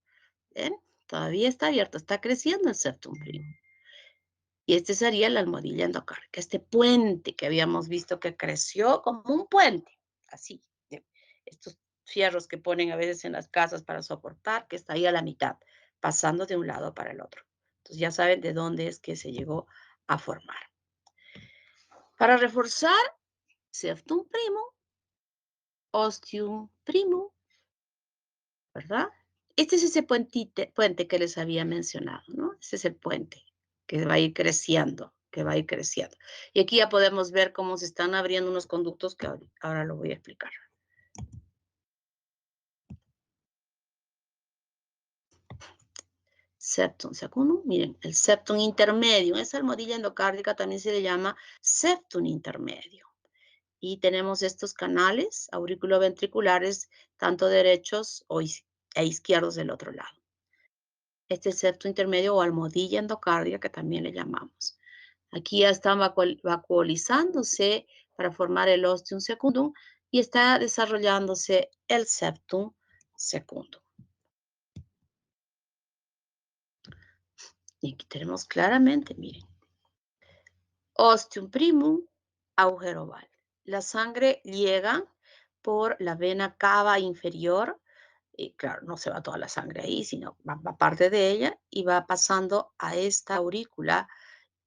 ¿ven? Todavía está abierto, está creciendo el septum primum. Y este sería la almohadilla endocárdica, este puente que habíamos visto que creció como un puente, así, estos fierros que ponen a veces en las casas para soportar, que está ahí a la mitad, pasando de un lado para el otro. Entonces ya saben de dónde es que se llegó a formar. Para reforzar, septum primum, ostium primum, ¿verdad? Este es ese puente que les había mencionado, ¿no? Ese es el puente que va a ir creciendo, que va a ir creciendo. Y aquí ya podemos ver cómo se están abriendo unos conductos que ahora lo voy a explicar. Septum secundum, miren, el septum intermedio, esa almohadilla endocárdica también se le llama septum intermedio. Y tenemos estos canales auriculoventriculares, tanto derechos e izquierdos del otro lado. Este septo intermedio o almohadilla endocárdica que también le llamamos. Aquí ya están vacuolizándose para formar el ostium secundum y está desarrollándose el septum secundum. Y aquí tenemos claramente, miren, ostium primum, agujero oval. La sangre llega por la vena cava inferior y claro, no se va toda la sangre ahí, sino va parte de ella y va pasando a esta aurícula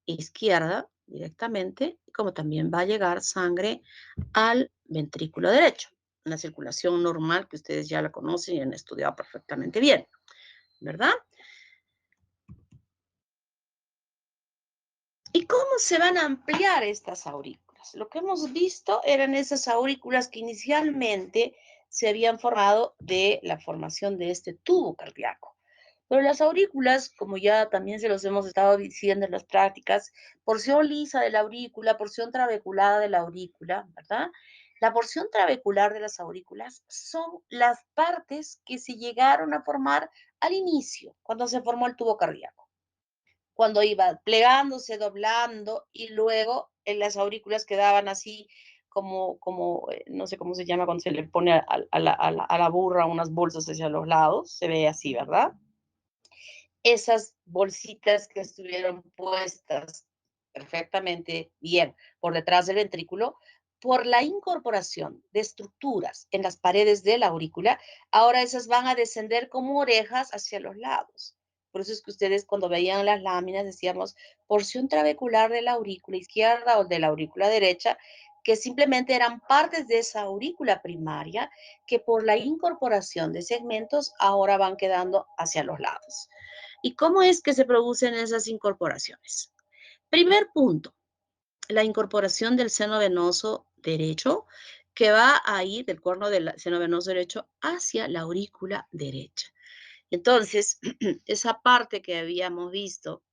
izquierda directamente, como también va a llegar sangre al ventrículo derecho. Una circulación normal que ustedes ya la conocen y han estudiado perfectamente bien, ¿verdad? ¿Y cómo se van a ampliar estas aurículas? Lo que hemos visto eran esas aurículas que inicialmente se habían formado de la formación de este tubo cardíaco. Pero las aurículas, como ya también se los hemos estado diciendo en las prácticas, porción lisa de la aurícula, porción trabeculada de la aurícula, ¿verdad? La porción trabecular de las aurículas son las partes que se llegaron a formar al inicio, cuando se formó el tubo cardíaco, cuando iba plegándose, doblando y luego en las aurículas quedaban así no sé cómo se llama cuando se le pone a la burra unas bolsas hacia los lados, se ve así, ¿verdad? Esas bolsitas que estuvieron puestas perfectamente bien por detrás del ventrículo, por la incorporación de estructuras en las paredes de la aurícula, ahora esas van a descender como orejas hacia los lados. Por eso es que ustedes cuando veían las láminas decíamos porción trabecular de la aurícula izquierda o de la aurícula derecha, que simplemente eran partes de esa aurícula primaria que por la incorporación de segmentos ahora van quedando hacia los lados. ¿Y cómo es que se producen esas incorporaciones? Primer punto, la incorporación del seno venoso derecho que va a ir del cuerno del seno venoso derecho hacia la aurícula derecha. Entonces, esa parte que habíamos visto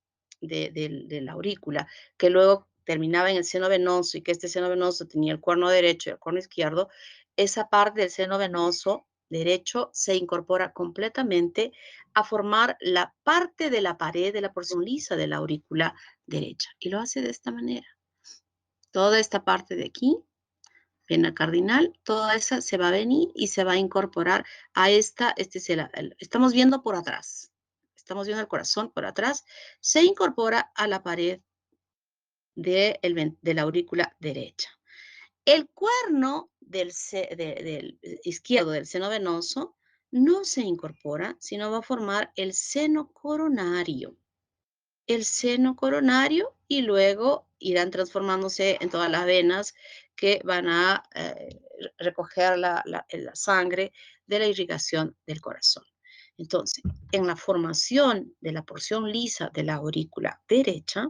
de la aurícula, que luego terminaba en el seno venoso y que este seno venoso tenía el cuerno derecho y el cuerno izquierdo, esa parte del seno venoso derecho se incorpora completamente a formar la parte de la pared de la porción lisa de la aurícula derecha. Y lo hace de esta manera. Toda esta parte de aquí, vena cardinal, toda esa se va a venir y se va a incorporar a esta, estamos viendo por atrás. Estamos viendo el corazón por atrás. Se incorpora a la pared de la aurícula derecha. El cuerno del izquierdo del seno venoso no se incorpora, sino va a formar el seno coronario. El seno coronario y luego irán transformándose en todas las venas que van a recoger la sangre de la irrigación del corazón. Entonces, en la formación de la porción lisa de la aurícula derecha,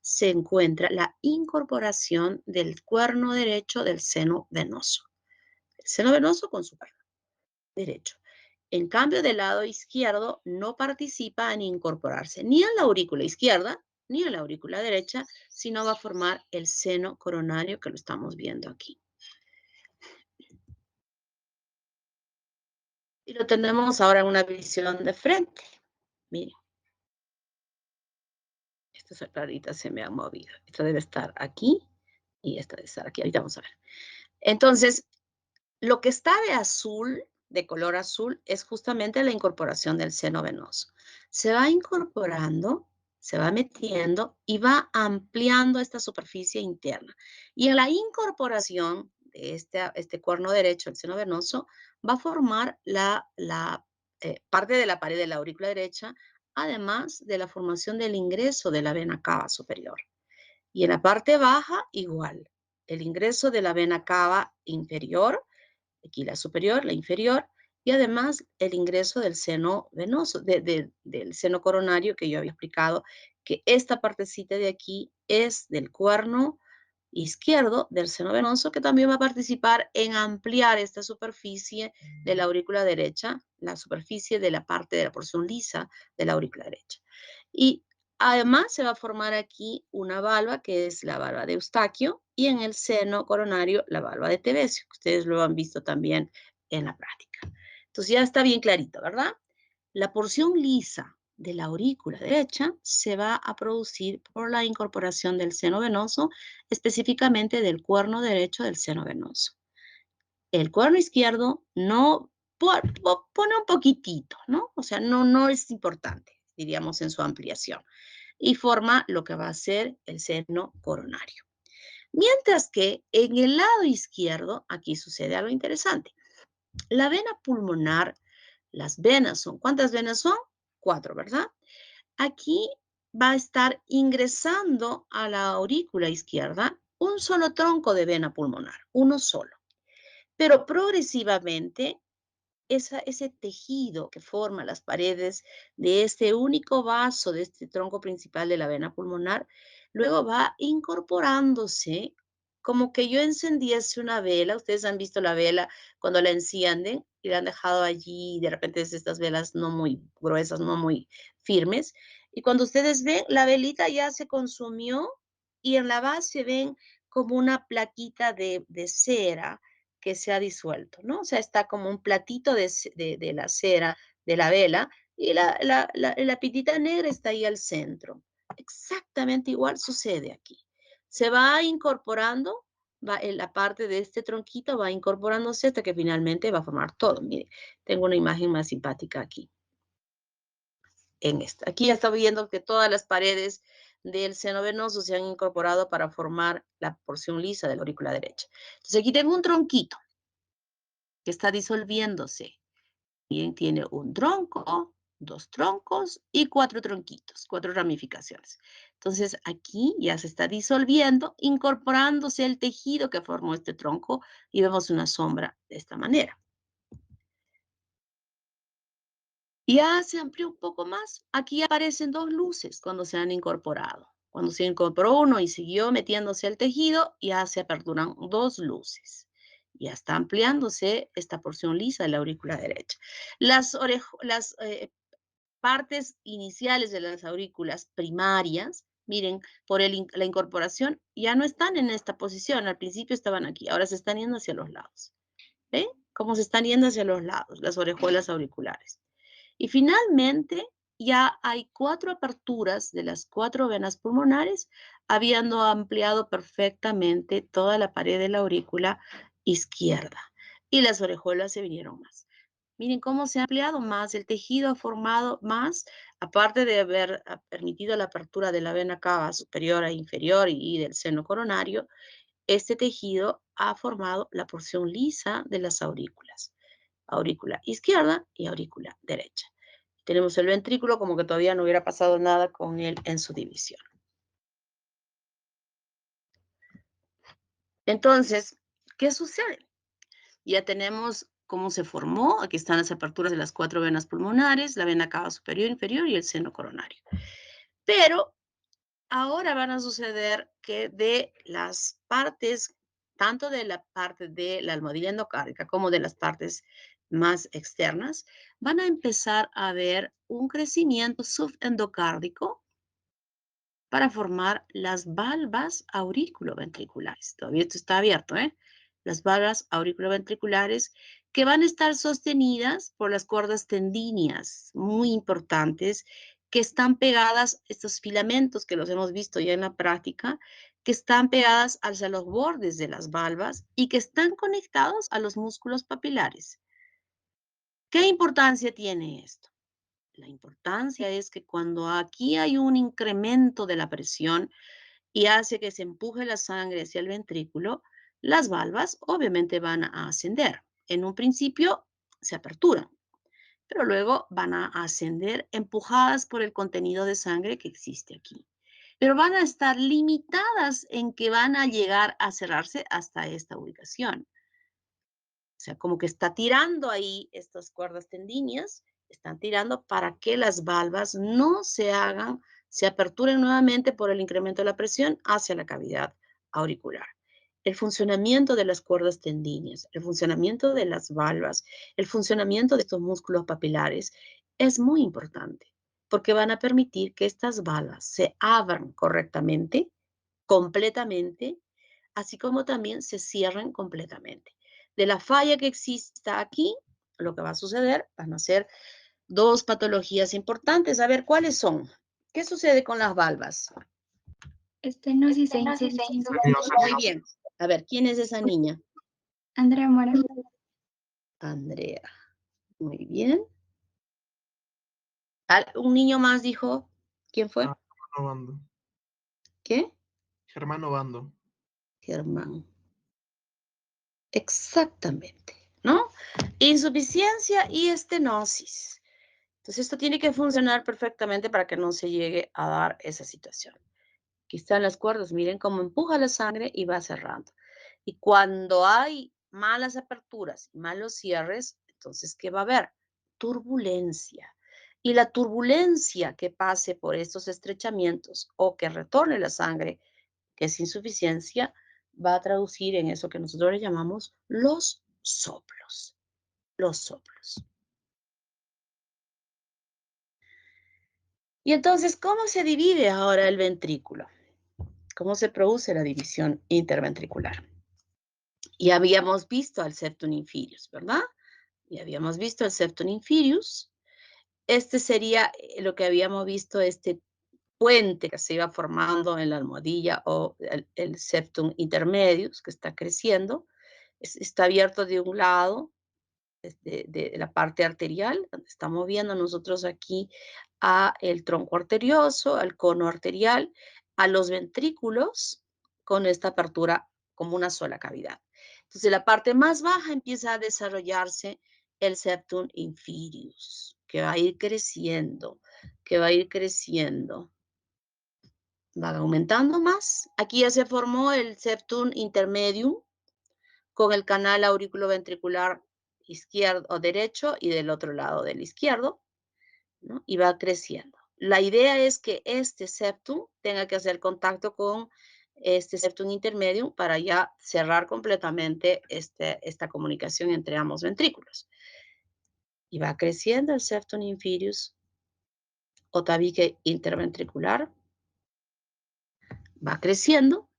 se encuentra la incorporación del cuerno derecho del seno venoso. El seno venoso con su cuerno derecho. En cambio, del lado izquierdo no participa en incorporarse ni a la aurícula izquierda ni a la aurícula derecha, sino va a formar el seno coronario que lo estamos viendo aquí. Y lo tenemos ahora en una visión de frente. Miren, estas claritas se me han movido. Esto debe estar aquí y esta debe estar aquí. Ahorita vamos a ver. Entonces, lo que está de azul, de color azul, es justamente la incorporación del seno venoso. Se va incorporando, se va metiendo y va ampliando esta superficie interna. Y en la incorporación de este cuerno derecho, el seno venoso, va a formar la parte de la pared de la aurícula derecha, además de la formación del ingreso de la vena cava superior. Y en la parte baja, igual. El ingreso de la vena cava inferior, aquí la superior, la inferior, y además el ingreso del seno venoso, del seno coronario que yo había explicado, que esta partecita de aquí es del cuerno izquierdo del seno venoso, que también va a participar en ampliar esta superficie de la aurícula derecha, la superficie de la parte de la porción lisa de la aurícula derecha. Y además se va a formar aquí una valva que es la valva de Eustaquio y en el seno coronario la valva de Tevesio, que ustedes lo han visto también en la práctica. Entonces ya está bien clarito, ¿verdad? La porción lisa de la aurícula derecha se va a producir por la incorporación del seno venoso, específicamente del cuerno derecho del seno venoso. El cuerno izquierdo no pone un poquitito, ¿no? O sea, no es importante, diríamos, en su ampliación. Y forma lo que va a ser el seno coronario. Mientras que en el lado izquierdo, aquí sucede algo interesante. La vena pulmonar, las venas son, ¿cuántas venas son? 4, ¿verdad? Aquí va a estar ingresando a la aurícula izquierda un solo tronco de vena pulmonar, uno solo. Pero progresivamente ese tejido que forma las paredes de este único vaso, de este tronco principal de la vena pulmonar, luego va incorporándose como que yo encendiese una vela. Ustedes han visto la vela cuando la encienden y la han dejado allí, y de repente es estas velas no muy gruesas, no muy firmes. Y cuando ustedes ven, la velita ya se consumió y en la base ven como una plaquita de cera que se ha disuelto, ¿no? O sea, está como un platito de la cera de la vela y la pitita negra está ahí al centro. Exactamente igual sucede aquí. Se va incorporando, va en la parte de este tronquito, va incorporándose hasta que finalmente va a formar todo. Mire, tengo una imagen más simpática aquí. En esta. Aquí ya está viendo que todas las paredes del seno venoso se han incorporado para formar la porción lisa de la aurícula derecha. Entonces aquí tengo un tronquito que está disolviéndose. Bien, tiene un tronco, dos troncos y cuatro tronquitos, cuatro ramificaciones. Entonces aquí ya se está disolviendo, incorporándose el tejido que formó este tronco y vemos una sombra de esta manera. Ya se amplió un poco más. Aquí aparecen dos luces cuando se han incorporado. Cuando se incorporó uno y siguió metiéndose el tejido, ya se aperturan dos luces. Ya está ampliándose esta porción lisa de la aurícula derecha. Las partes iniciales de las aurículas primarias, miren, por la incorporación, ya no están en esta posición. Al principio estaban aquí, ahora se están yendo hacia los lados. ¿Ven? como se están yendo hacia los lados, las orejuelas auriculares. Y finalmente, ya hay 4 aperturas de las 4 venas pulmonares, habiendo ampliado perfectamente toda la pared de la aurícula izquierda. Y las orejuelas se vinieron más. Miren cómo se ha ampliado más, el tejido ha formado más, aparte de haber permitido la apertura de la vena cava superior e inferior y del seno coronario, este tejido ha formado la porción lisa de las aurículas, aurícula izquierda y aurícula derecha. Tenemos el ventrículo como que todavía no hubiera pasado nada con él en su división. Entonces, ¿qué sucede? Ya tenemos cómo se formó. Aquí están las aperturas de las 4 venas pulmonares, la vena cava superior, inferior y el seno coronario. Pero ahora van a suceder que de las partes, tanto de la parte de la almohadilla endocárdica como de las partes más externas, van a empezar a ver un crecimiento subendocárdico para formar las valvas auriculoventriculares. Todavía esto está abierto, ¿eh? Las valvas auriculoventriculares que van a estar sostenidas por las cuerdas tendíneas, muy importantes, que están pegadas, estos filamentos que los hemos visto ya en la práctica, que están pegadas hacia los bordes de las valvas y que están conectados a los músculos papilares. ¿Qué importancia tiene esto? La importancia es que cuando aquí hay un incremento de la presión, y hace que se empuje la sangre hacia el ventrículo, las valvas obviamente van a ascender. En un principio se aperturan, pero luego van a ascender empujadas por el contenido de sangre que existe aquí. Pero van a estar limitadas en que van a llegar a cerrarse hasta esta ubicación. O sea, como que está tirando ahí estas cuerdas tendíneas, están tirando para que las valvas no se hagan, se aperturen nuevamente por el incremento de la presión hacia la cavidad auricular. El funcionamiento de las cuerdas tendíneas, el funcionamiento de las valvas, el funcionamiento de estos músculos papilares es muy importante porque van a permitir que estas valvas se abran correctamente, completamente, así como también se cierren completamente. De la falla que exista aquí, lo que va a suceder van a ser 2 patologías importantes. A ver, ¿cuáles son? ¿Qué sucede con las valvas? Estenosis e insuficiencia. Muy bien. A ver, ¿quién es esa niña? Andrea Mora. Andrea. Muy bien. Un niño más dijo, ¿quién fue? Germano Bando. ¿Qué? Germano Bando. Germán. Exactamente, ¿no? Insuficiencia y estenosis. Entonces, esto tiene que funcionar perfectamente para que no se llegue a dar esa situación. Aquí están las cuerdas, miren cómo empuja la sangre y va cerrando. Y cuando hay malas aperturas, malos cierres, entonces, ¿qué va a haber? Turbulencia. Y la turbulencia que pase por estos estrechamientos o que retorne la sangre, que es insuficiencia, va a traducir en eso que nosotros le llamamos los soplos. Los soplos. Y entonces, ¿cómo se divide ahora el ventrículo? ¿Cómo se produce la división interventricular? Y habíamos visto al septum inferius, ¿verdad? Y habíamos visto el septum inferius. Este sería lo que habíamos visto, este puente que se iba formando en la almohadilla o el septum intermedius que está creciendo. Está abierto de un lado, de la parte arterial, donde estamos viendo nosotros aquí a el tronco arterioso, al cono arterial, a los ventrículos con esta apertura como una sola cavidad. Entonces, la parte más baja empieza a desarrollarse el septum inferius, que va a ir creciendo, que va a ir creciendo. Va aumentando más. Aquí ya se formó el septum intermedium, con el canal auriculoventricular izquierdo o derecho y del otro lado del izquierdo, ¿no? Y va creciendo. La idea es que este septum tenga que hacer contacto con este septum intermedio para ya cerrar completamente esta comunicación entre ambos ventrículos. Y va creciendo el septum inferius o tabique interventricular. Va creciendo,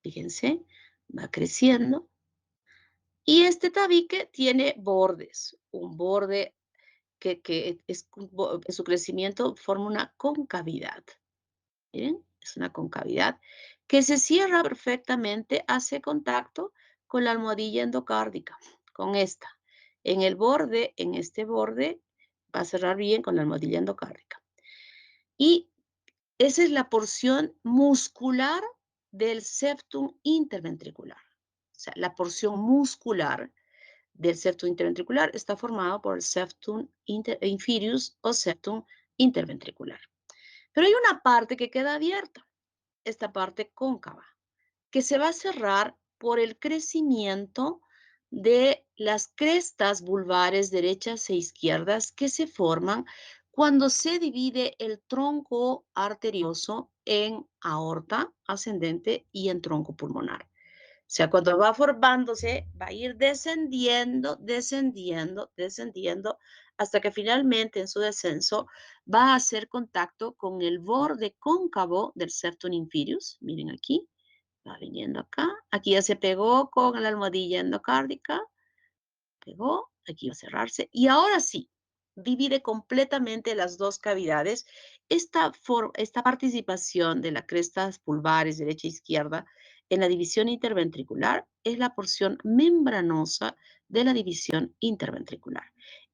fíjense, va creciendo. Y este tabique tiene bordes, un borde que en su crecimiento forma una concavidad. Miren, es una concavidad que se cierra perfectamente, hace contacto con la almohadilla endocárdica, con esta. En el borde, en este borde, va a cerrar bien con la almohadilla endocárdica. Y esa es la porción muscular del septum interventricular. O sea, la porción muscular del septum interventricular está formado por el septum inferius o septum interventricular. Pero hay una parte que queda abierta, esta parte cóncava, que se va a cerrar por el crecimiento de las crestas vulvares derechas e izquierdas que se forman cuando se divide el tronco arterioso en aorta ascendente y en tronco pulmonar. O sea, cuando va formándose, va a ir descendiendo, descendiendo, descendiendo, hasta que finalmente en su descenso va a hacer contacto con el borde cóncavo del septum inferius. Miren aquí, va viniendo acá. Aquí ya se pegó con la almohadilla endocárdica. Pegó, aquí va a cerrarse. Y ahora sí, divide completamente las dos cavidades. Esta participación de las crestas pulvares derecha e izquierda en la división interventricular es la porción membranosa de la división interventricular.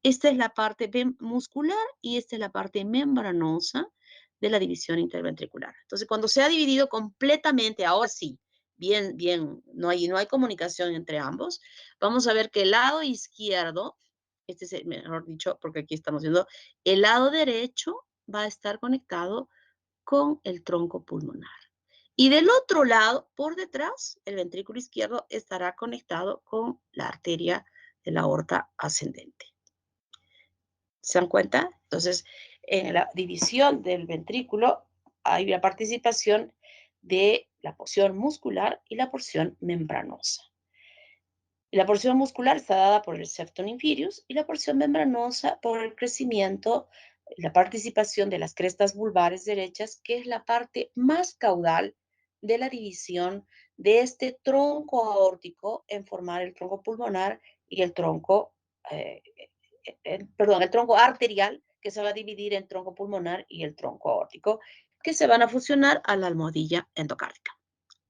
Esta es la parte muscular y esta es la parte membranosa de la división interventricular. Entonces, cuando se ha dividido completamente, ahora sí, bien, bien, no hay comunicación entre ambos. Vamos a ver que el lado izquierdo, este es, mejor dicho, porque aquí estamos viendo, el lado derecho va a estar conectado con el tronco pulmonar. Y del otro lado, por detrás, el ventrículo izquierdo estará conectado con la arteria de la aorta ascendente. ¿Se dan cuenta? Entonces, en la división del ventrículo hay la participación de la porción muscular y la porción membranosa. La porción muscular está dada por el septum inferius y la porción membranosa por el crecimiento, la participación de las crestas vulvares derechas, que es la parte más caudal de la división de este tronco aórtico en formar el tronco pulmonar y el tronco, el tronco arterial, que se va a dividir en tronco pulmonar y el tronco aórtico, que se van a fusionar a la almohadilla endocárdica.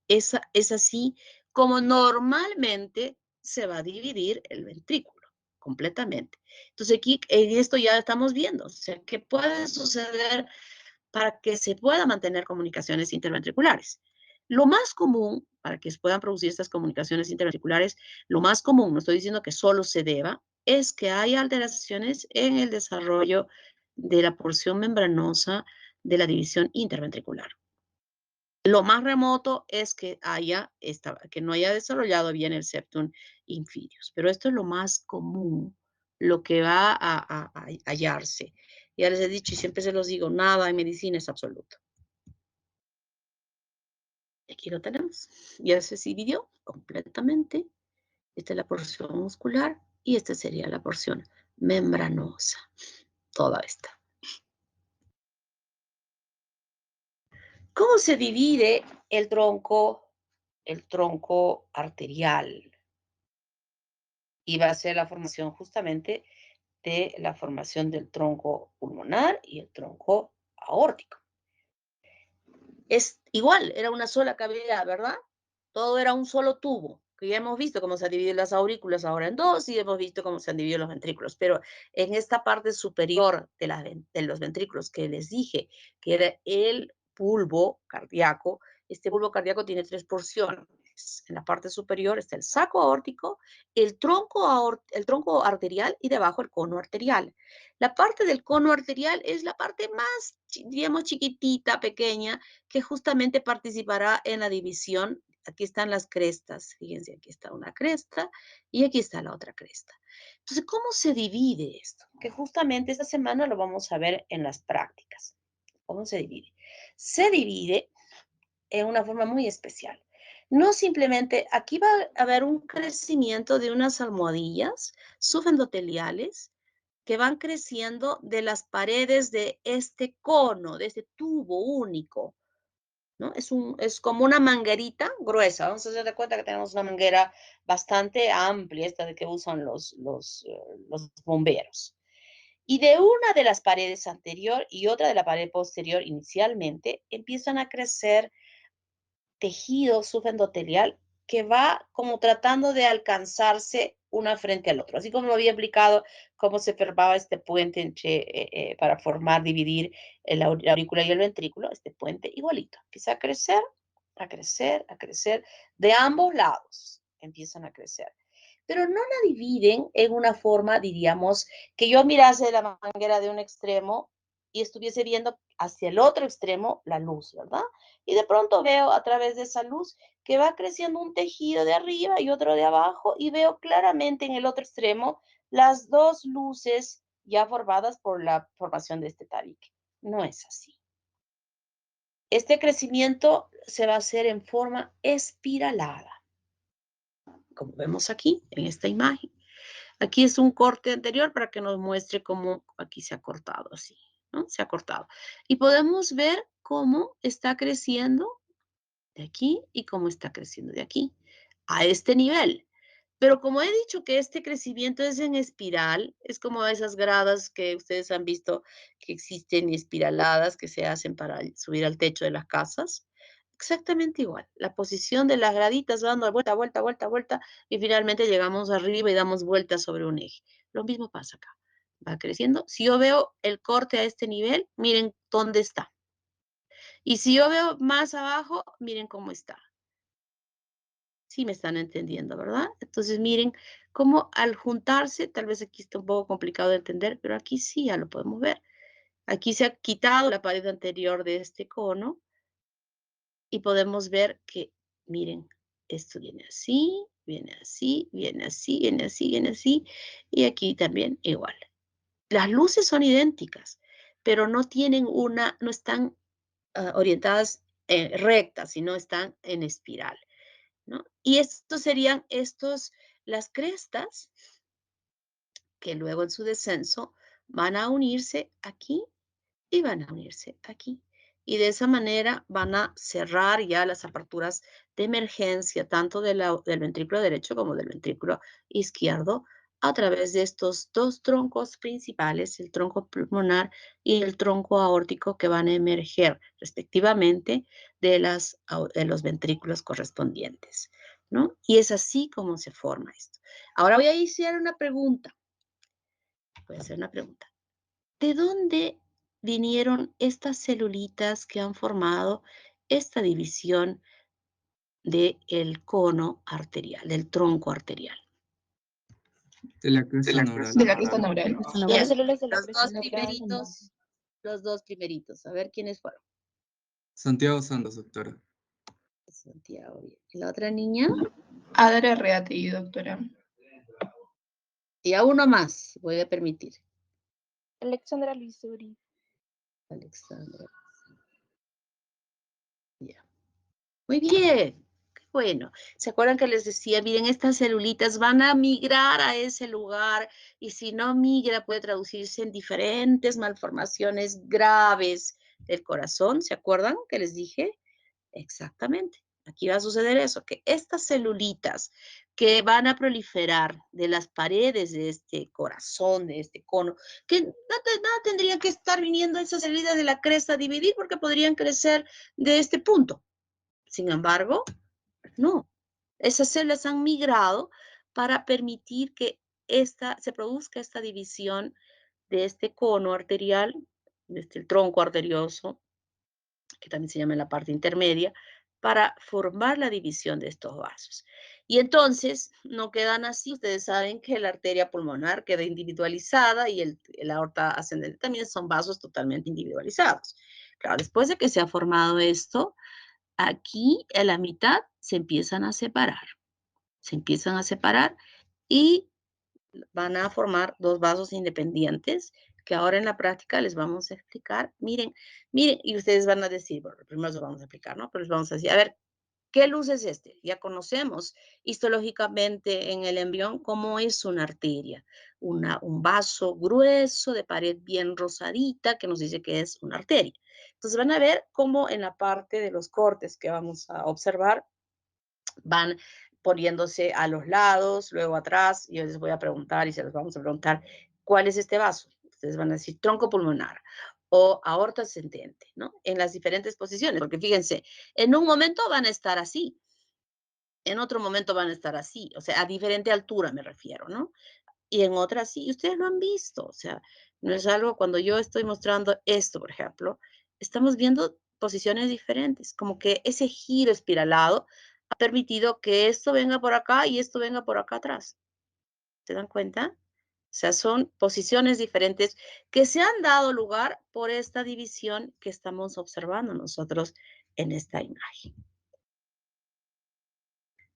Es así como normalmente se va a dividir el ventrículo completamente. Entonces aquí en esto ya estamos viendo, o sea, qué puede suceder para que se puedan mantener comunicaciones interventriculares. Lo más común para que se puedan producir estas comunicaciones interventriculares, lo más común, no estoy diciendo que solo se deba, es que haya alteraciones en el desarrollo de la porción membranosa de la división interventricular. Lo más remoto es que que no haya desarrollado bien el septum inferius, pero esto es lo más común, lo que va a hallarse. Ya les he dicho y siempre se los digo, nada en medicina es absoluto. Aquí lo tenemos. Ya se dividió completamente. Esta es la porción muscular y esta sería la porción membranosa. Toda esta. ¿Cómo se divide el tronco arterial? Y va a ser la formación justamente de la formación del tronco pulmonar y el tronco aórtico. Es igual, era una sola cavidad, ¿verdad? Todo era un solo tubo, que ya hemos visto cómo se han dividido las aurículas ahora en dos y hemos visto cómo se han dividido los ventrículos, pero en esta parte superior de los ventrículos que les dije, que era el bulbo cardíaco, este bulbo cardíaco tiene tres porciones. En la parte superior está el saco aórtico, el tronco arterial y debajo el cono arterial. La parte del cono arterial es la parte más, digamos, chiquitita, pequeña, que justamente participará en la división. Aquí están las crestas, fíjense, aquí está una cresta y aquí está la otra cresta. Entonces, ¿cómo se divide esto? Que justamente esta semana lo vamos a ver en las prácticas. ¿Cómo se divide? Se divide en una forma muy especial. No simplemente, aquí va a haber un crecimiento de unas almohadillas subendoteliales que van creciendo de las paredes de este cono, de este tubo único. ¿no? Es como una manguerita gruesa. Vamos a hacer de cuenta que tenemos una manguera bastante amplia, esta de que usan los bomberos. Y de una de las paredes anterior y otra de la pared posterior inicialmente empiezan a crecer tejido subendotelial que va como tratando de alcanzarse una frente al otro. Así como lo había explicado cómo se formaba este puente para formar, dividir la aurícula y el ventrículo, este puente igualito. Empieza a crecer, a crecer, a crecer. De ambos lados empiezan a crecer. Pero no la dividen en una forma, diríamos, que yo mirase la manguera de un extremo y estuviese viendo hacia el otro extremo la luz, ¿verdad? Y de pronto veo a través de esa luz que va creciendo un tejido de arriba y otro de abajo y veo claramente en el otro extremo las dos luces ya formadas por la formación de este tabique. No es así. Este crecimiento se va a hacer en forma espiralada, como vemos aquí en esta imagen. Aquí es un corte anterior para que nos muestre cómo aquí se ha cortado así, ¿no? Se ha cortado. Y podemos ver cómo está creciendo de aquí y cómo está creciendo de aquí, a este nivel. Pero como he dicho que este crecimiento es en espiral, es como esas gradas que ustedes han visto que existen espiraladas que se hacen para subir al techo de las casas. Exactamente igual. La posición de las graditas va dando vuelta, vuelta, vuelta, vuelta y finalmente llegamos arriba y damos vueltas sobre un eje. Lo mismo pasa acá. Va creciendo. Si yo veo el corte a este nivel, miren dónde está. Y si yo veo más abajo, miren cómo está. Sí me están entendiendo, ¿verdad? Entonces miren cómo al juntarse, tal vez aquí está un poco complicado de entender, pero aquí sí ya lo podemos ver. Aquí se ha quitado la pared anterior de este cono y podemos ver que, miren, esto viene así, viene así, viene así, viene así, viene así, y aquí también igual. Las luces son idénticas, pero no tienen no están orientadas rectas, sino están en espiral, ¿no? Y estos serían las crestas que luego en su descenso van a unirse aquí y van a unirse aquí. Y de esa manera van a cerrar ya las aperturas de emergencia, tanto del ventrículo derecho como del ventrículo izquierdo, a través de estos dos troncos principales, el tronco pulmonar y el tronco aórtico, que van a emerger respectivamente de los ventrículos correspondientes, ¿no? Y es así como se forma esto. Ahora voy a iniciar una pregunta. Voy a hacer una pregunta. ¿De dónde vinieron estas celulitas que han formado esta división del cono arterial, del tronco arterial? De la cresta neural. De la cresta neural. Bien, Las células de la los cresta dos neural. primeritos, a ver quiénes fueron. Santiago Santos, doctora. Santiago, bien. ¿Y la otra niña? Adra Reategui, doctora. Y a uno más, voy a permitir. Alexandra Lizuri. Alexandra. Ya. Muy bien. Qué bueno. ¿Se acuerdan que les decía, miren, estas celulitas van a migrar a ese lugar y si no migra puede traducirse en diferentes malformaciones graves del corazón? ¿Se acuerdan que les dije? Exactamente. Aquí va a suceder eso, que estas celulitas que van a proliferar de las paredes de este corazón, de este cono, que nada tendrían que estar viniendo esas celulitas de la cresta a dividir porque podrían crecer de este punto. Sin embargo, no. Esas células han migrado para permitir que se produzca esta división de este cono arterial, de este tronco arterioso, que también se llama en la parte intermedia, para formar la división de estos vasos. Y entonces no quedan así. Ustedes saben que la arteria pulmonar queda individualizada y la aorta ascendente también son vasos totalmente individualizados. Claro, después de que se ha formado esto, aquí a la mitad se empiezan a separar. Se empiezan a separar y van a formar dos vasos independientes que ahora en la práctica les vamos a explicar. Miren, miren, y ustedes van a decir, bueno, primero los vamos a explicar, ¿no? Pero les vamos a decir, a ver, ¿qué luz es este? Ya conocemos histológicamente en el embrión cómo es una arteria, un vaso grueso de pared bien rosadita que nos dice que es una arteria. Entonces van a ver cómo en la parte de los cortes que vamos a observar van poniéndose a los lados, luego atrás, y yo les voy a preguntar y se los vamos a preguntar, ¿cuál es este vaso? Ustedes van a decir tronco pulmonar o aorta ascendente, ¿no? En las diferentes posiciones, porque fíjense, en un momento van a estar así, en otro momento van a estar así, o sea, a diferente altura me refiero, ¿no? Y en otras sí, ustedes lo han visto, o sea, no es algo cuando yo estoy mostrando esto, por ejemplo, estamos viendo posiciones diferentes, como que ese giro espiralado ha permitido que esto venga por acá y esto venga por acá atrás. ¿Se dan cuenta? O sea, son posiciones diferentes que se han dado lugar por esta división que estamos observando nosotros en esta imagen.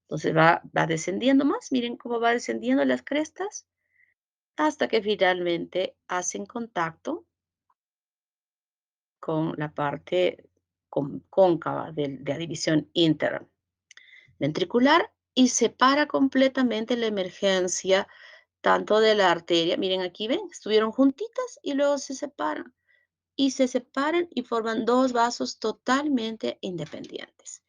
Entonces va descendiendo más, miren cómo va descendiendo las crestas, hasta que finalmente hacen contacto con la parte cóncava de la división interventricular y separa completamente la emergencia tanto de la arteria, miren aquí ven, estuvieron juntitas y luego se separan y forman dos vasos totalmente independientes.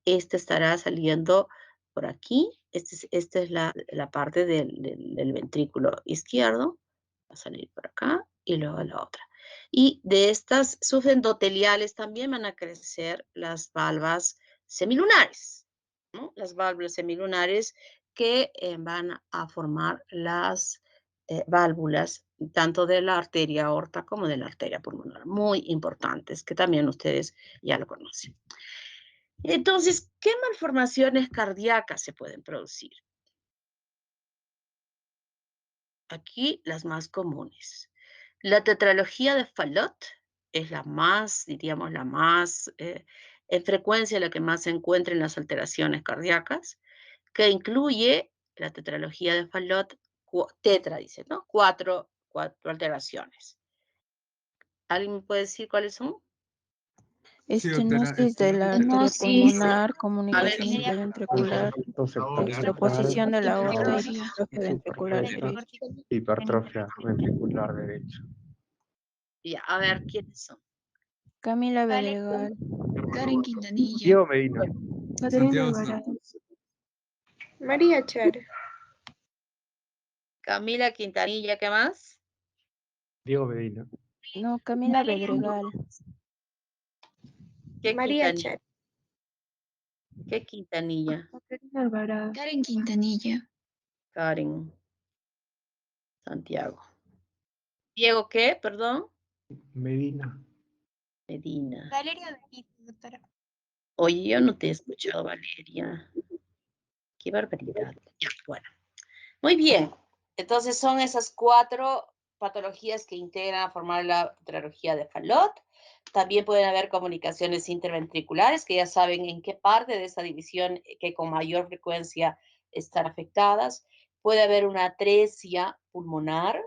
Este estará saliendo por aquí, esta es la parte del ventrículo izquierdo, va a salir por acá y luego la otra. Y de estas subendoteliales también van a crecer las valvas semilunares, ¿no? Las válvulas semilunares que van a formar las válvulas tanto de la arteria aorta como de la arteria pulmonar, muy importantes, que también ustedes ya lo conocen. Entonces, ¿qué malformaciones cardíacas se pueden producir? Aquí las más comunes. La tetralogía de Fallot es la más, diríamos, la más en frecuencia, la que más se encuentra en las alteraciones cardíacas, que incluye la tetralogía de Fallot, tetra, dice, ¿no? Cuatro alteraciones. ¿Alguien me puede decir cuáles son? Sí, doctora, Estenosis de la arteria Estenosis. pulmonar, A ver, comunicación interventricular, extraposición de la aorta y hipertrofia ventricular derecha. Hipertrofia ventricular derecha. ya, a ver, ¿quiénes son? Camila Bedregal, Karen Quintanilla. Diego Medina. Santiago Santos. María Chara. Camila Quintanilla, ¿qué más? Diego Medina. no, Camila Bedregal, ¿Qué María Quintanilla? Chara. ¿Qué Quintanilla? Alvarado. Karen Quintanilla. Karen. Santiago. ¿Diego qué? Perdón. Medina. Medina. Valeria Benito, doctora. Oye, yo no te he escuchado, Valeria. Qué barbaridad. Ya, bueno. Muy bien. Entonces son esas cuatro patologías que integran a formar la tetralogía de Fallot. También pueden haber comunicaciones interventriculares, que ya saben en qué parte de esa división que con mayor frecuencia están afectadas. Puede haber una atresia pulmonar.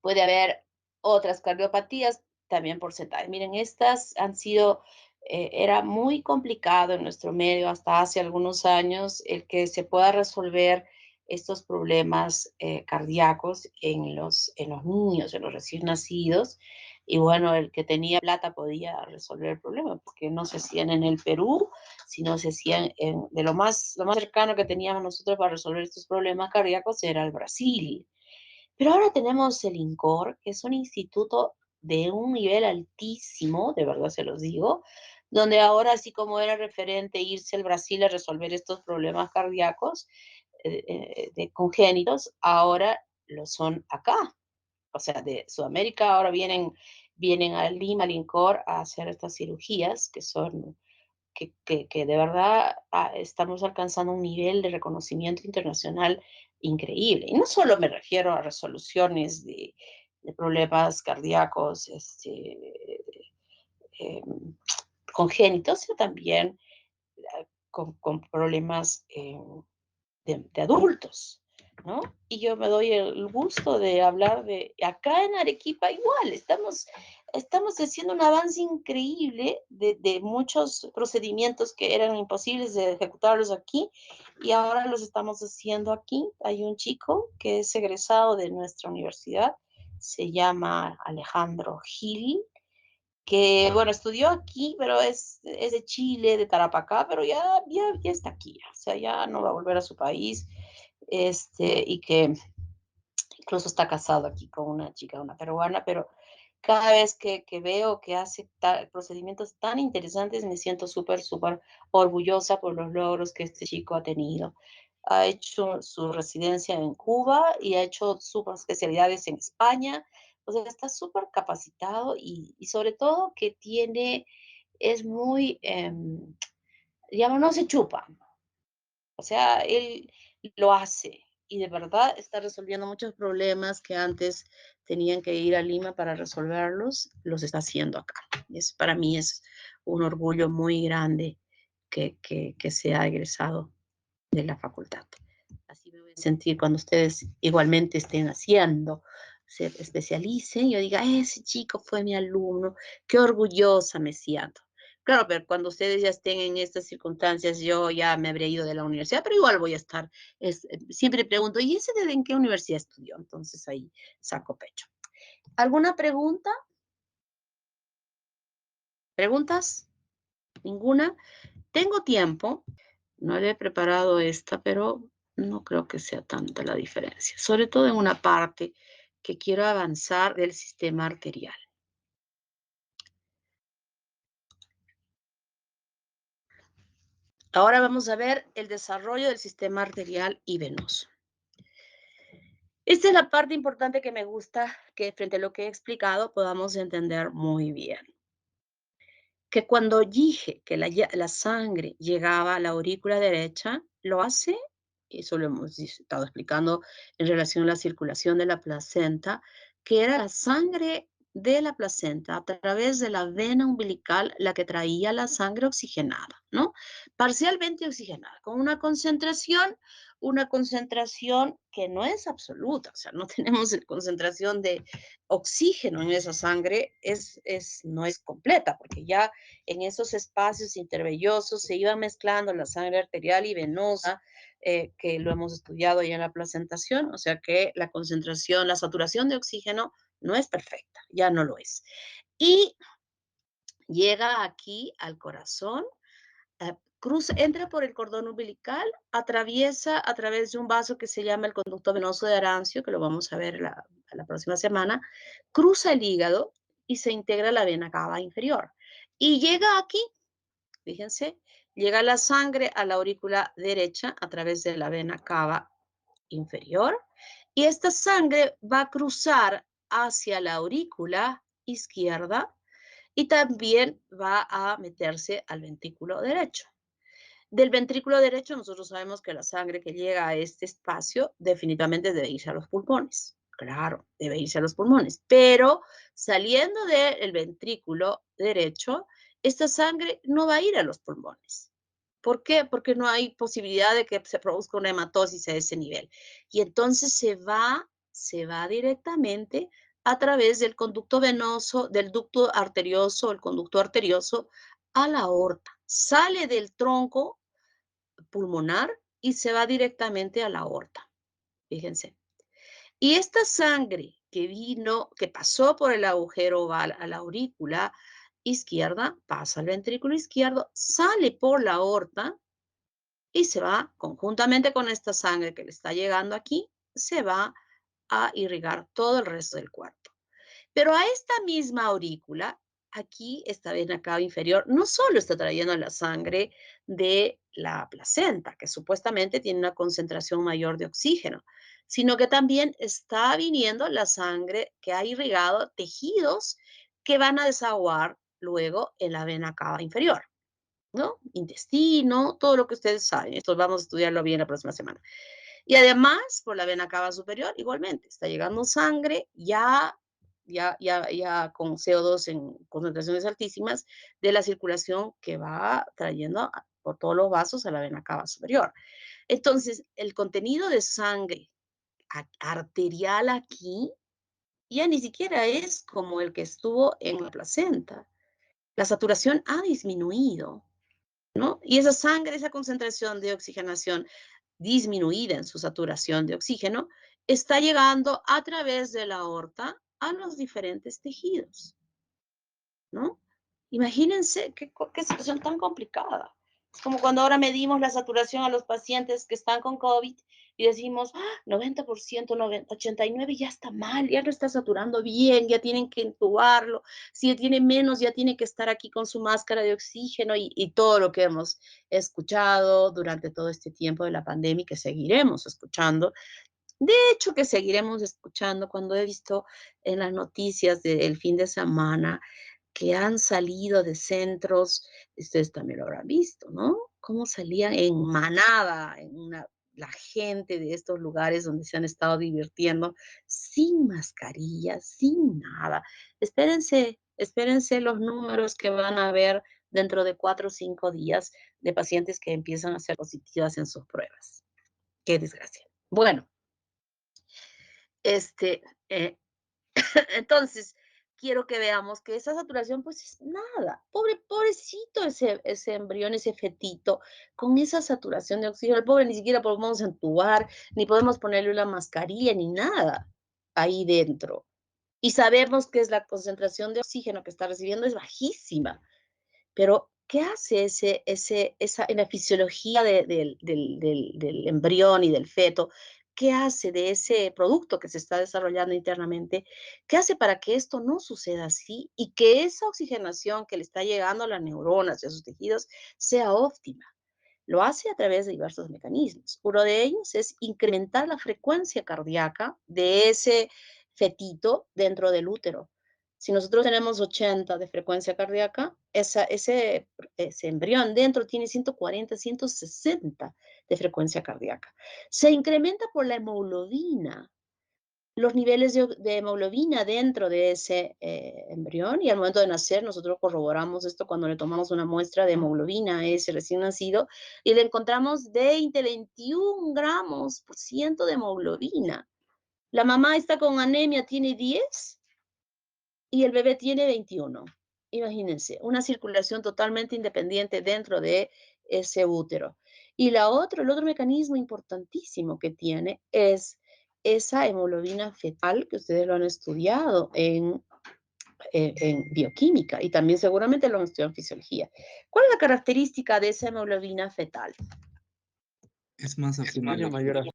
Puede haber otras cardiopatías, también porcentaje. Miren, estas han sido, era muy complicado en nuestro medio hasta hace algunos años el que se pueda resolver estos problemas cardíacos en los niños, en los recién nacidos. Y bueno, el que tenía plata podía resolver el problema, porque no se hacían en el Perú, sino se hacían de lo más cercano que teníamos nosotros para resolver estos problemas cardíacos era el Brasil. Pero ahora tenemos el INCOR, que es un instituto de un nivel altísimo, de verdad se los digo, donde ahora, así como era referente irse al Brasil a resolver estos problemas cardíacos de congénitos, ahora lo son acá. O sea, de Sudamérica ahora vienen a Lima, al INCOR, a hacer estas cirugías que son que de verdad estamos alcanzando un nivel de reconocimiento internacional increíble. Y no solo me refiero a resoluciones de problemas cardíacos eh, congénitos, sino también con problemas de adultos, ¿no? Y yo me doy el gusto de hablar de, acá en Arequipa igual, estamos haciendo un avance increíble de muchos procedimientos que eran imposibles de ejecutarlos aquí y ahora los estamos haciendo aquí. Hay un chico que es egresado de nuestra universidad, se llama Alejandro Gil, que, bueno, estudió aquí, pero es de Chile, de Tarapacá, pero ya está aquí, o sea, ya no va a volver a su país, y que incluso está casado aquí con una chica, una peruana, pero cada vez que veo que hace procedimientos tan interesantes, me siento súper orgullosa por los logros que este chico ha tenido. Ha hecho su residencia en Cuba y ha hecho sus especialidades en España. O sea, está súper capacitado y sobre todo que es muy, digamos, no se chupa. O sea, él lo hace y de verdad está resolviendo muchos problemas que antes tenían que ir a Lima para resolverlos, los está haciendo acá. Para mí es un orgullo muy grande que sea egresado de la facultad. Así me voy a sentir cuando ustedes igualmente estén haciendo, se especialicen, yo diga, ese chico fue mi alumno, qué orgullosa me siento. Claro, pero cuando ustedes ya estén en estas circunstancias, yo ya me habré ido de la universidad, pero igual voy a estar. Siempre pregunto, ¿y ese de en qué universidad estudió? Entonces ahí saco pecho. ¿Alguna pregunta? ¿Preguntas? ¿Ninguna? Tengo tiempo. No le he preparado esta, pero no creo que sea tanta la diferencia. Sobre todo en una parte que quiero avanzar del sistema arterial. Ahora vamos a ver el desarrollo del sistema arterial y venoso. Esta es la parte importante que me gusta que frente a lo que he explicado podamos entender muy bien. Que cuando dije que la sangre llegaba a la aurícula derecha, lo hace, y eso lo hemos estado explicando en relación a la circulación de la placenta, que era la sangre de la placenta a través de la vena umbilical la que traía la sangre oxigenada, ¿no? Parcialmente oxigenada, con una concentración que no es absoluta, o sea, no tenemos concentración de oxígeno en esa sangre, no es completa, porque ya en esos espacios intervellosos se iba mezclando la sangre arterial y venosa, que lo hemos estudiado ya en la placentación, o sea que la concentración, la saturación de oxígeno no es perfecta, ya no lo es. Y llega aquí al corazón, entra por el cordón umbilical, atraviesa a través de un vaso que se llama el conducto venoso de Arancio, que lo vamos a ver la próxima semana, cruza el hígado y se integra a la vena cava inferior. Y llega aquí, fíjense, llega la sangre a la aurícula derecha a través de la vena cava inferior y esta sangre va a cruzar hacia la aurícula izquierda y también va a meterse al ventrículo derecho. Del ventrículo derecho nosotros sabemos que la sangre que llega a este espacio definitivamente debe irse a los pulmones. Claro, debe irse a los pulmones, pero saliendo del ventrículo derecho, esta sangre no va a ir a los pulmones. ¿Por qué? Porque no hay posibilidad de que se produzca una hematosis a ese nivel. Y entonces se va directamente a través del conducto venoso, del ducto arterioso, el conducto arterioso, a la aorta. Sale del tronco pulmonar y se va directamente a la aorta. Fíjense. Y esta sangre que pasó por el agujero oval a la aurícula izquierda, pasa al ventrículo izquierdo, sale por la aorta y se va conjuntamente con esta sangre que le está llegando aquí, se va a irrigar todo el resto del cuerpo. Pero a esta misma aurícula, aquí, esta vena cava inferior, no solo está trayendo la sangre de la placenta, que supuestamente tiene una concentración mayor de oxígeno, sino que también está viniendo la sangre que ha irrigado tejidos que van a desaguar luego en la vena cava inferior, ¿no? Intestino, todo lo que ustedes saben. Esto vamos a estudiarlo bien la próxima semana. Y además, por la vena cava superior, igualmente, está llegando sangre ya con CO2 en concentraciones altísimas de la circulación que va trayendo por todos los vasos a la vena cava superior. Entonces, el contenido de sangre arterial aquí ya ni siquiera es como el que estuvo en la placenta. La saturación ha disminuido, ¿no? Y esa sangre, esa concentración de oxigenación disminuida en su saturación de oxígeno, está llegando a través de la aorta a los diferentes tejidos. ¿no? Imagínense qué situación tan complicada. Es como cuando ahora medimos la saturación a los pacientes que están con COVID y decimos, 90%, 89%, ya está mal, ya no está saturando bien, ya tienen que intubarlo. Si tiene menos, ya tiene que estar aquí con su máscara de oxígeno y todo lo que hemos escuchado durante todo este tiempo de la pandemia y que seguiremos escuchando. De hecho, que seguiremos escuchando cuando he visto en las noticias del fin de semana que han salido de centros, ustedes también lo habrán visto, ¿no? Cómo salían en manada, la gente de estos lugares donde se han estado divirtiendo, sin mascarilla, sin nada. Espérense los números que van a ver dentro de 4 o 5 días de pacientes que empiezan a ser positivas en sus pruebas. Qué desgracia. Bueno, este, entonces, quiero que veamos que esa saturación, pues es nada. Pobrecito ese embrión, ese fetito, con esa saturación de oxígeno. El pobre ni siquiera podemos entubar, ni podemos ponerle una mascarilla, ni nada ahí dentro. Y sabemos que es la concentración de oxígeno que está recibiendo es bajísima. Pero, ¿qué hace en la fisiología del embrión y del feto? ¿Qué hace de ese producto que se está desarrollando internamente? ¿Qué hace para que esto no suceda así y que esa oxigenación que le está llegando a las neuronas y a sus tejidos sea óptima? Lo hace a través de diversos mecanismos. Uno de ellos es incrementar la frecuencia cardíaca de ese fetito dentro del útero. Si nosotros tenemos 80 de frecuencia cardíaca, ese embrión dentro tiene 140, 160 de frecuencia cardíaca. Se incrementa por la hemoglobina, los niveles de hemoglobina dentro de ese embrión, y al momento de nacer nosotros corroboramos esto cuando le tomamos una muestra de hemoglobina a ese recién nacido y le encontramos 20, 21 gramos por ciento de hemoglobina. La mamá está con anemia, tiene 10 y el bebé tiene 21. Imagínense, una circulación totalmente independiente dentro de ese útero. Y el otro mecanismo importantísimo que tiene es esa hemoglobina fetal, que ustedes lo han estudiado en bioquímica y también seguramente lo han estudiado en fisiología. ¿Cuál es la característica de esa hemoglobina fetal? Es más afín. Mayor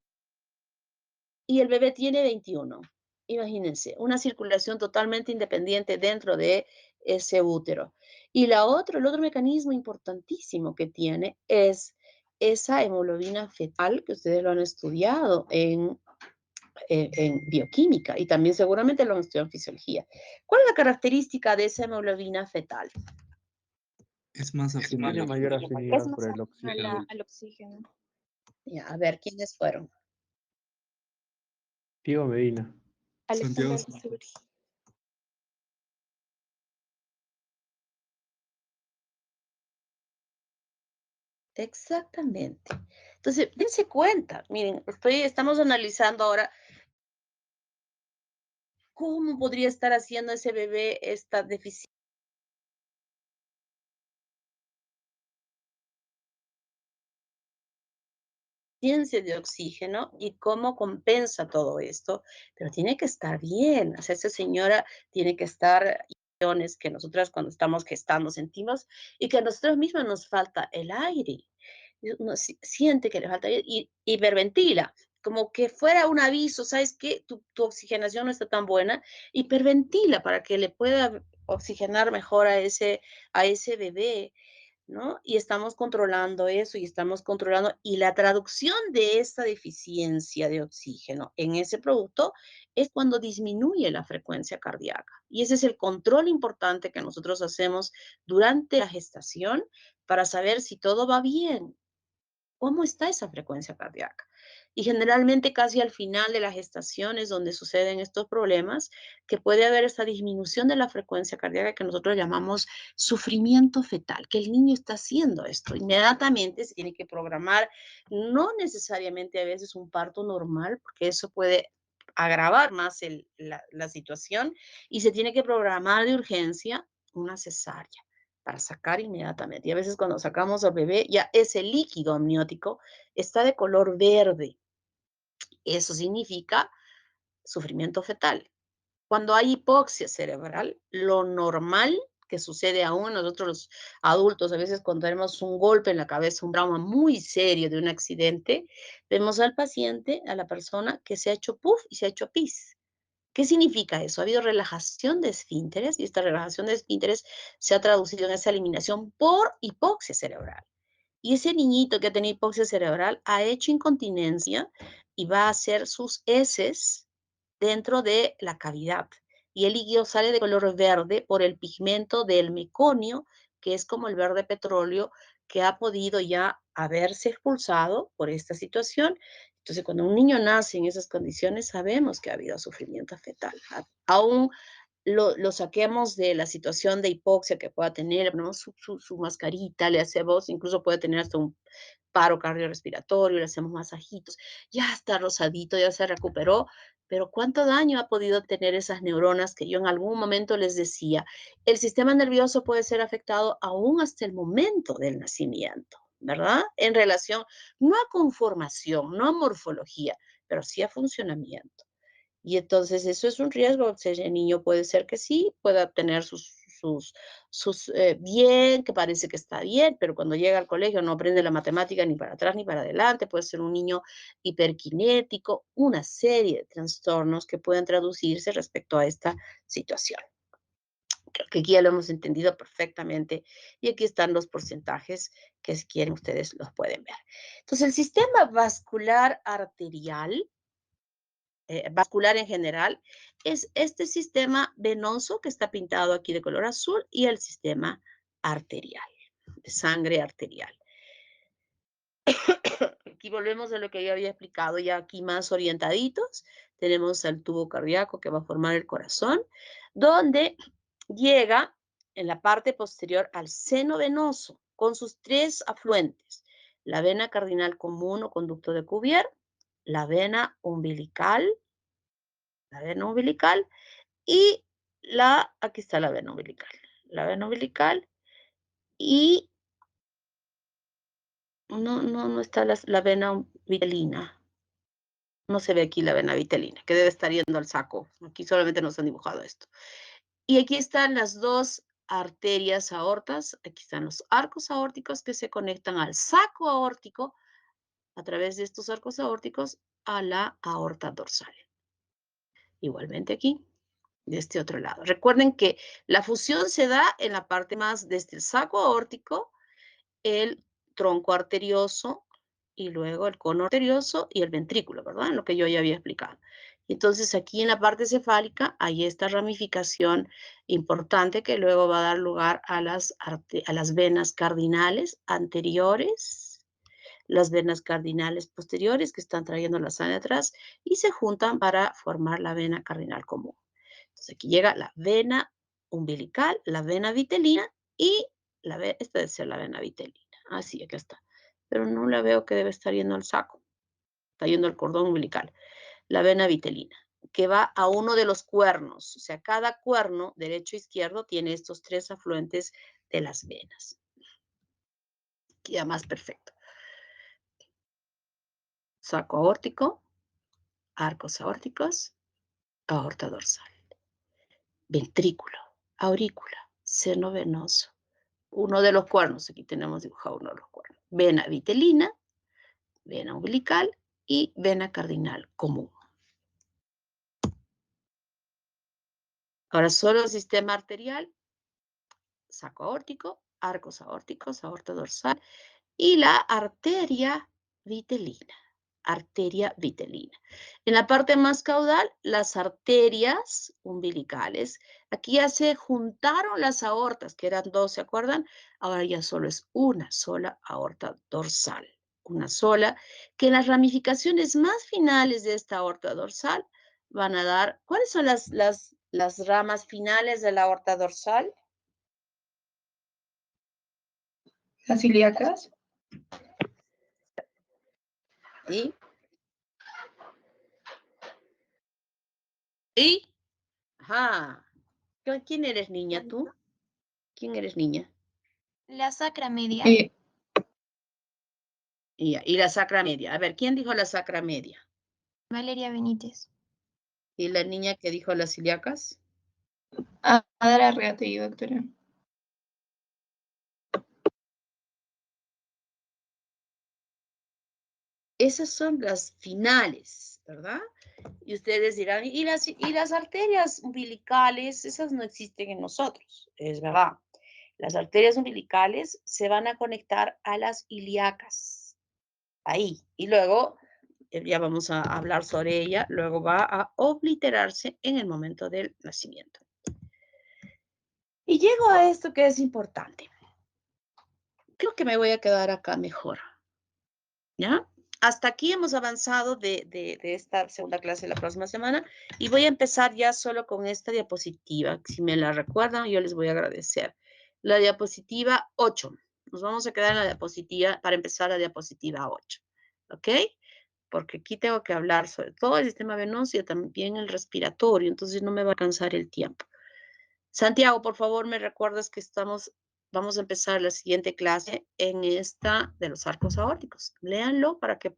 Y el bebé tiene 21. Imagínense, una circulación totalmente independiente dentro de ese útero. Y el otro mecanismo importantísimo que tiene es esa hemoglobina fetal, que ustedes lo han estudiado en bioquímica y también seguramente lo han estudiado en fisiología. ¿Cuál es la característica de esa hemoglobina fetal? Es más afín. tiene mayor Es afinidad más por el afín oxígeno. al oxígeno. Ya, a ver, ¿quiénes fueron? Diego Medina. Alejandra Santiago. Suri. Exactamente. Entonces, dense cuenta, miren, estamos analizando ahora cómo podría estar haciendo ese bebé esta deficiencia de oxígeno y cómo compensa todo esto, pero tiene que estar bien, o sea, esa señora tiene que estar que nosotras cuando estamos gestando sentimos y que a nosotros mismos nos falta el aire. Uno siente que le falta aire y hiperventila, como que fuera un aviso, ¿sabes qué? Tu oxigenación no está tan buena, hiperventila para que le pueda oxigenar mejor a ese bebé. ¿No? Y estamos controlando eso y estamos controlando, y la traducción de esta deficiencia de oxígeno en ese producto es cuando disminuye la frecuencia cardíaca. Y ese es el control importante que nosotros hacemos durante la gestación para saber si todo va bien. ¿Cómo está esa frecuencia cardíaca? Y generalmente casi al final de la gestación es donde suceden estos problemas, que puede haber esta disminución de la frecuencia cardíaca que nosotros llamamos sufrimiento fetal, que el niño está haciendo esto. Inmediatamente se tiene que programar, no necesariamente a veces un parto normal, porque eso puede agravar más la situación, y se tiene que programar de urgencia una cesárea para sacar inmediatamente. Y a veces cuando sacamos al bebé, ya ese líquido amniótico está de color verde. Eso significa sufrimiento fetal. Cuando hay hipoxia cerebral, lo normal que sucede aún nosotros los adultos, a veces cuando tenemos un golpe en la cabeza, un trauma muy serio de un accidente, vemos al paciente, a la persona que se ha hecho puff y se ha hecho pis. ¿Qué significa eso? Ha habido relajación de esfínteres y esta relajación de esfínteres se ha traducido en esa eliminación por hipoxia cerebral. Y ese niñito que ha tenido hipoxia cerebral ha hecho incontinencia y va a hacer sus heces dentro de la cavidad. Y el líquido sale de color verde por el pigmento del meconio, que es como el verde petróleo, que ha podido ya haberse expulsado por esta situación. Entonces, cuando un niño nace en esas condiciones, sabemos que ha habido sufrimiento fetal. Aún lo saquemos de la situación de hipoxia que pueda tener, ¿no? Su mascarita, le hacemos, incluso puede tener hasta un paro cardiorrespiratorio, le hacemos masajitos, ya está rosadito, ya se recuperó, pero ¿cuánto daño ha podido tener esas neuronas que yo en algún momento les decía? El sistema nervioso puede ser afectado aún hasta el momento del nacimiento, ¿verdad? En relación, no a conformación, no a morfología, pero sí a funcionamiento. Y entonces eso es un riesgo. El niño puede ser que sí, pueda tener sus bien, que parece que está bien, pero cuando llega al colegio no aprende la matemática ni para atrás ni para adelante, puede ser un niño hiperkinético, una serie de trastornos que pueden traducirse respecto a esta situación. Creo que aquí ya lo hemos entendido perfectamente y aquí están los porcentajes que si quieren ustedes los pueden ver. Entonces el sistema vascular arterial, vascular en general, es este sistema venoso que está pintado aquí de color azul y el sistema arterial, de sangre arterial. Aquí volvemos a lo que yo había explicado ya aquí más orientaditos. Tenemos el tubo cardíaco que va a formar el corazón, donde llega en la parte posterior al seno venoso con sus tres afluentes: la vena cardinal común o conducto de Cuvier, la vena umbilical y aquí está la vena umbilical y no está la vena vitelina. No se ve aquí la vena vitelina, que debe estar yendo al saco. Aquí solamente nos han dibujado esto. Y aquí están las dos arterias aortas. Aquí están los arcos aórticos que se conectan al saco aórtico a través de estos arcos aórticos a la aorta dorsal. Igualmente aquí, de este otro lado. Recuerden que la fusión se da en la parte más desde el saco aórtico, el tronco arterioso y luego el cono arterioso y el ventrículo, ¿verdad? En lo que yo ya había explicado. Entonces aquí en la parte cefálica hay esta ramificación importante que luego va a dar lugar a las venas cardinales anteriores, las venas cardinales posteriores que están trayendo la sangre atrás y se juntan para formar la vena cardinal común. Entonces aquí llega la vena umbilical, la vena vitelina y esta debe ser la vena vitelina. Ah, sí, aquí está. Pero no la veo que debe estar yendo al saco. Está yendo al cordón umbilical. La vena vitelina, que va a uno de los cuernos. O sea, cada cuerno, derecho e izquierdo, tiene estos tres afluentes de las venas. Queda más perfecto. Saco aórtico, arcos aórticos, aorta dorsal, ventrículo, aurícula, seno venoso, uno de los cuernos, aquí tenemos dibujado uno de los cuernos, vena vitelina, vena umbilical y vena cardinal común. Ahora solo el sistema arterial, saco aórtico, arcos aórticos, aorta dorsal y la arteria vitelina. Arteria vitelina. En la parte más caudal, las arterias umbilicales. Aquí ya se juntaron las aortas, que eran dos, ¿se acuerdan? Ahora ya solo es una sola aorta dorsal. Una sola, que en las ramificaciones más finales de esta aorta dorsal van a dar, ¿cuáles son las ramas finales de la aorta dorsal? Las ilíacas. ¿Y? Ajá. ¿Quién eres, niña, tú? ¿Quién eres, niña? La sacra media. Y la sacra media. A ver, ¿quién dijo la sacra media? Valeria Benítez. ¿Y la niña que dijo las ilíacas? Adara Reategui, doctora. Esas son las finales, ¿verdad? Y ustedes dirán, ¿y las arterias umbilicales? Esas no existen en nosotros, es verdad. Las arterias umbilicales se van a conectar a las ilíacas, ahí. Y luego, ya vamos a hablar sobre ella, luego va a obliterarse en el momento del nacimiento. Y llego a esto que es importante. Creo que me voy a quedar acá mejor, ¿ya? Hasta aquí hemos avanzado de esta segunda clase de la próxima semana y voy a empezar ya solo con esta diapositiva. Si me la recuerdan, yo les voy a agradecer. La diapositiva 8. Nos vamos a quedar en la diapositiva, para empezar la diapositiva 8. ¿Ok? Porque aquí tengo que hablar sobre todo el sistema venoso y también el respiratorio, entonces no me va a alcanzar el tiempo. Santiago, por favor, me recuerdas que vamos a empezar la siguiente clase en esta de los arcos aórticos. Léanlo para que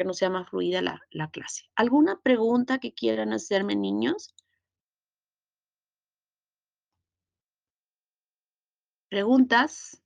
no sea más fluida la clase. ¿Alguna pregunta que quieran hacerme, niños? ¿Preguntas?